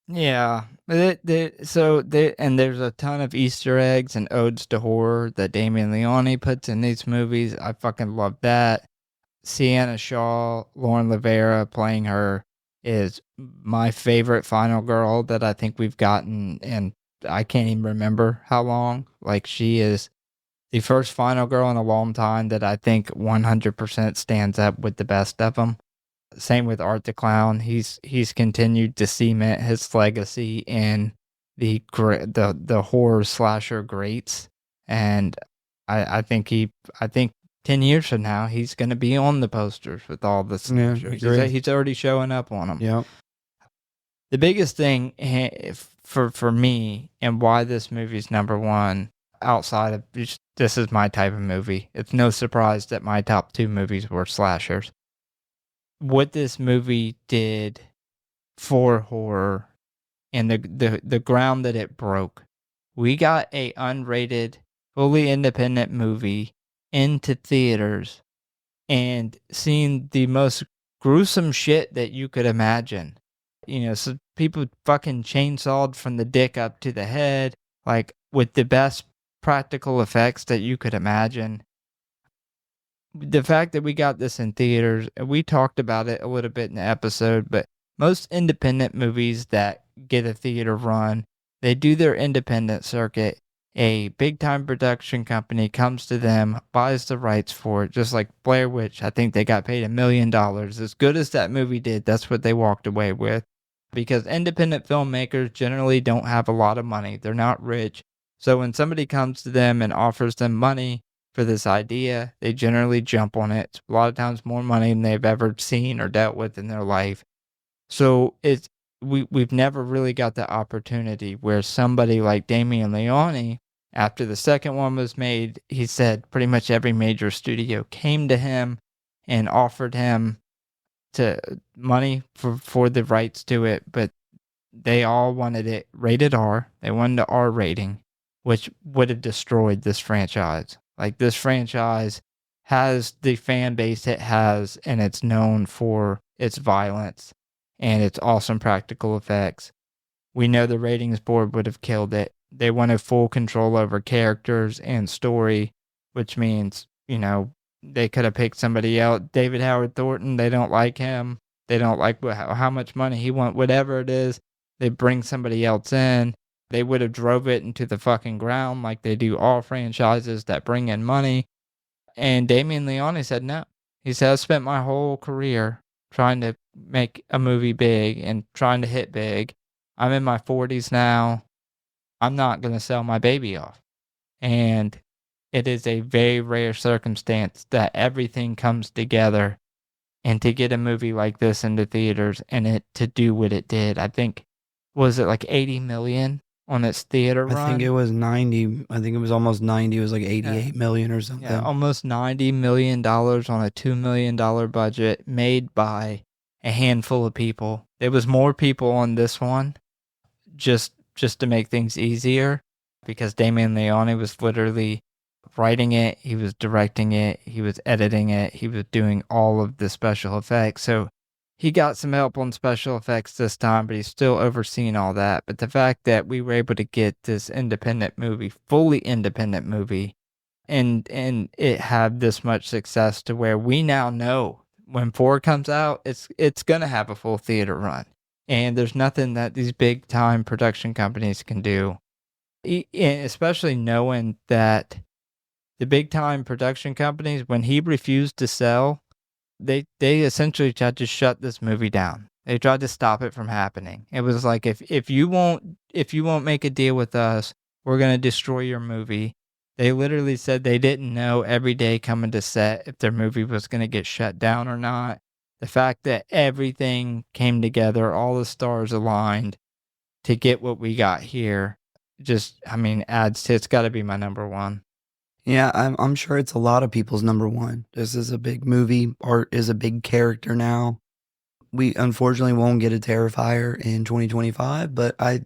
Yeah, but and there's a ton of Easter eggs and odes to horror that Damien Leone puts in these movies. I fucking love that. Sienna Shaw, Lauren Rivera playing her is my favorite final girl that I think we've gotten, and I can't even remember how long. Like, she is the first final girl in a long time that I think 100% stands up with the best of them. Same with Art the Clown. He's continued to cement his legacy in the horror slasher greats, and I think 10 years from now he's going to be on the posters with all the slashers. He's already showing up on them. Yeah. The biggest thing for me and why this movie's number one outside of this is my type of movie. It's no surprise that my top 2 movies were slashers. What this movie did for horror and the ground that it broke. We got a unrated, fully independent movie into theaters and seen the most gruesome shit that you could imagine. So people fucking chainsawed from the dick up to the head, like with the best practical effects that you could imagine. The fact that we got this in theaters, we talked about it a little bit in the episode, but most independent movies that get a theater run, they do their independent circuit. A big-time production company comes to them, buys the rights for it, just like Blair Witch. I think they got paid $1 million. As good as that movie did, that's what they walked away with. Because independent filmmakers generally don't have a lot of money. They're not rich. So when somebody comes to them and offers them money for this idea, they generally jump on it. It's a lot of times more money than they've ever seen or dealt with in their life. So we've never really got the opportunity where somebody like Damien Leone, after the second one was made, he said pretty much every major studio came to him and offered him money for the rights to it, but they all wanted it rated R. They wanted the R rating, which would have destroyed this franchise. Like, this franchise has the fan base it has, and it's known for its violence and its awesome practical effects. We know the ratings board would have killed it. They wanted full control over characters and story, which means, they could have picked somebody else. David Howard Thornton, they don't like him. They don't like how much money he wants, whatever it is. They bring somebody else in. They would have drove it into the fucking ground like they do all franchises that bring in money. And Damien Leone said no. He said, I spent my whole career trying to make a movie big and trying to hit big. I'm in my 40s now. I'm not going to sell my baby off. And it is a very rare circumstance that everything comes together, and to get a movie like this into theaters and it to do what it did. I think, was it like 80 million on its theater run? I think it was 90. I think it was almost 90. It was like 88 million or something. Yeah, almost $90 million on a $2 million budget made by a handful of people. There was more people on this one just to make things easier, because Damien Leone was literally writing it, he was directing it, he was editing it, he was doing all of the special effects. So he got some help on special effects this time, but he's still overseeing all that. But the fact that we were able to get this independent movie, fully independent movie, and it had this much success to where we now know when 4 comes out, it's gonna have a full theater run. And there's nothing that these big time production companies can do. Especially knowing that the big time production companies, when he refused to sell, they essentially tried to shut this movie down. They tried to stop it from happening. It was like, if you won't make a deal with us, we're gonna destroy your movie. They literally said they didn't know every day coming to set if their movie was gonna get shut down or not. The fact that everything came together, all the stars aligned to get what we got here, just, I mean, adds to, it's got to be my number one. Yeah, I'm sure it's a lot of people's number one. This is a big movie. Art is a big character now. We unfortunately won't get a Terrifier in 2025, but I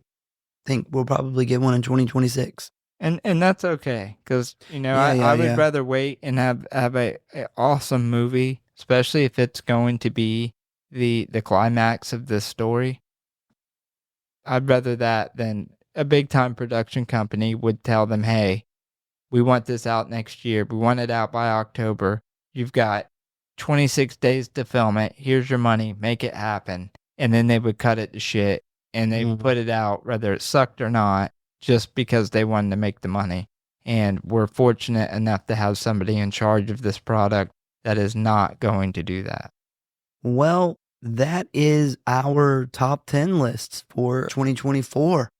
think we'll probably get one in 2026. And that's okay, because Yeah, I would yeah. rather wait and have a awesome movie, especially if it's going to be the climax of this story. I'd rather that than a big time production company would tell them, hey, we want this out next year. We want it out by October. You've got 26 days to film it. Here's your money. Make it happen. And then they would cut it to shit and they would put it out, whether it sucked or not, just because they wanted to make the money. And we're fortunate enough to have somebody in charge of this product that is not going to do that. Well, that is our top 10 lists for 2024.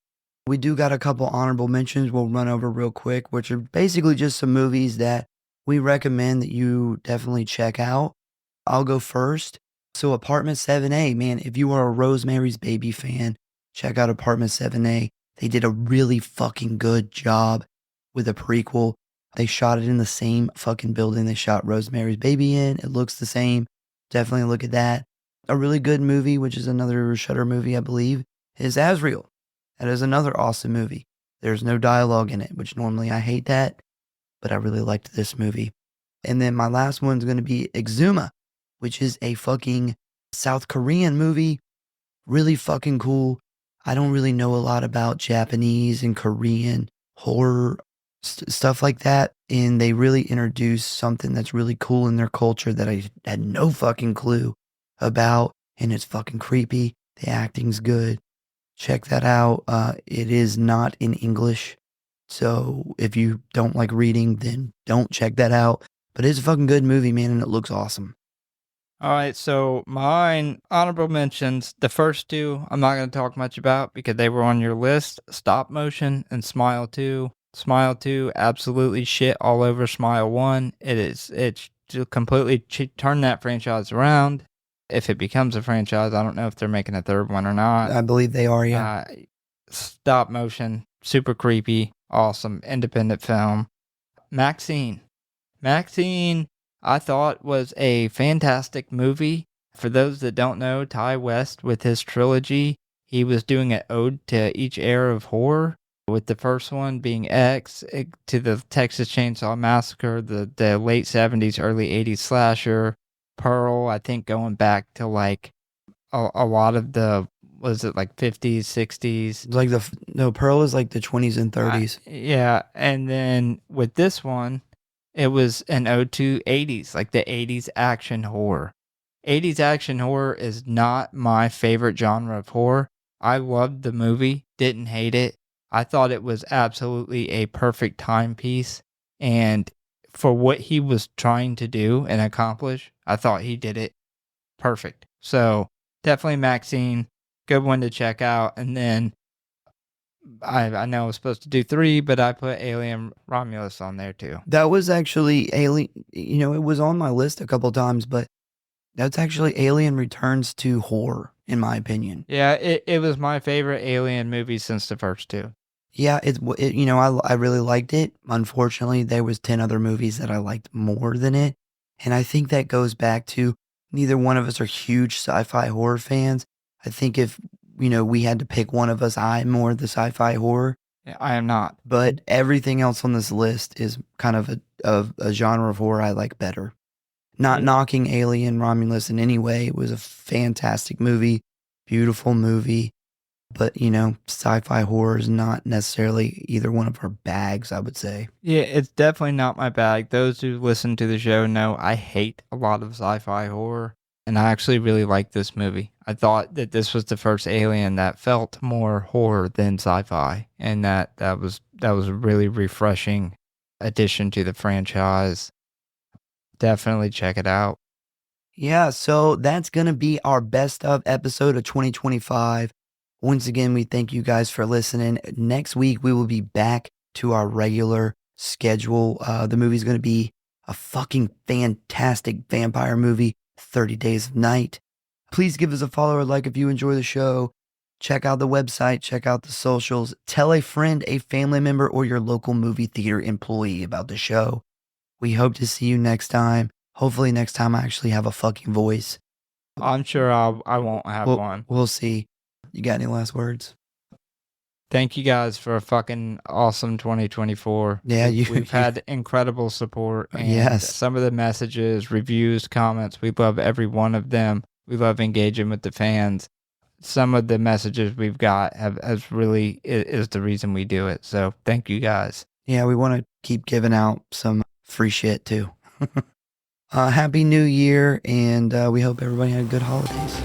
We do got a couple honorable mentions we'll run over real quick, which are basically just some movies that we recommend that you definitely check out. I'll go first. So Apartment 7A, man, if you are a Rosemary's Baby fan, check out Apartment 7A. They did a really fucking good job with a prequel. They shot it in the same fucking building they shot Rosemary's Baby in. It looks the same. Definitely look at that. A really good movie, which is another Shudder movie, I believe, is Azrael. That is another awesome movie. There's no dialogue in it, which normally I hate that, but I really liked this movie. And then my last one's going to be Exuma, which is a fucking South Korean movie. Really fucking cool. I don't really know a lot about Japanese and Korean horror stuff like that. And they really introduced something that's really cool in their culture that I had no fucking clue about. And it's fucking creepy. The acting's good. Check that out. It is not in English. So if you don't like reading, then don't check that out. But it's a fucking good movie, man, and it looks awesome. All right, so mine, honorable mentions, the first two I'm not going to talk much about because they were on your list, Stop Motion and Smile 2. Smile 2, absolutely shit all over Smile 1. It's completely turned that franchise around. If it becomes a franchise, I don't know if they're making a third one or not. I believe they are, yeah. Stop Motion, super creepy, awesome, independent film. Maxine, I thought was a fantastic movie. For those that don't know, Ty West with his trilogy, he was doing an ode to each era of horror, with the first one being X, to the Texas Chainsaw Massacre, the late 70s, early 80s slasher, Pearl, I think going back to like a lot of the, was it like 50s, 60s? Like Pearl is like the 20s and 30s. Yeah, and then with this one, it was an ode to 80s, like the 80s action horror. 80s action horror is not my favorite genre of horror. I loved the movie, didn't hate it. I thought it was absolutely a perfect timepiece, and for what he was trying to do and accomplish, I thought he did it perfect. So definitely Maxine, good one to check out. And then I know I was supposed to do 3, but I put Alien Romulus on there too. That was actually Alien, it was on my list a couple times, but that's actually Alien Returns to horror, in my opinion. Yeah, it was my favorite Alien movie since the first 2. Yeah, I really liked it. Unfortunately, there was 10 other movies that I liked more than it. And I think that goes back to neither one of us are huge sci-fi horror fans. I think if, we had to pick one of us, I'm more the sci-fi horror. Yeah, I am not. But everything else on this list is kind of a genre of horror I like better. Not knocking Alien Romulus in any way. It was a fantastic movie, beautiful movie. But, you know, sci-fi horror is not necessarily either one of our bags, I would say. Yeah, it's definitely not my bag. Those who listen to the show know I hate a lot of sci-fi horror, and I actually really like this movie. I thought that this was the first Alien that felt more horror than sci-fi, and that was a really refreshing addition to the franchise. Definitely check it out. Yeah, so that's going to be our best of episode of 2025. Once again, we thank you guys for listening. Next week, we will be back to our regular schedule. The movie's going to be a fucking fantastic vampire movie, 30 Days of Night. Please give us a follow or like if you enjoy the show. Check out the website, check out the socials. Tell a friend, a family member, or your local movie theater employee about the show. We hope to see you next time. Hopefully next time I actually have a fucking voice. I'm sure I won't have one. We'll see. You got any last words? Thank you guys for a fucking awesome 2024. Yeah, we've had incredible support. And yes. Some of the messages, reviews, comments, we love every one of them. We love engaging with the fans. Some of the messages we've got has really is the reason we do it. So thank you guys. Yeah, we want to keep giving out some free shit too. Happy New Year, and we hope everybody had good holidays.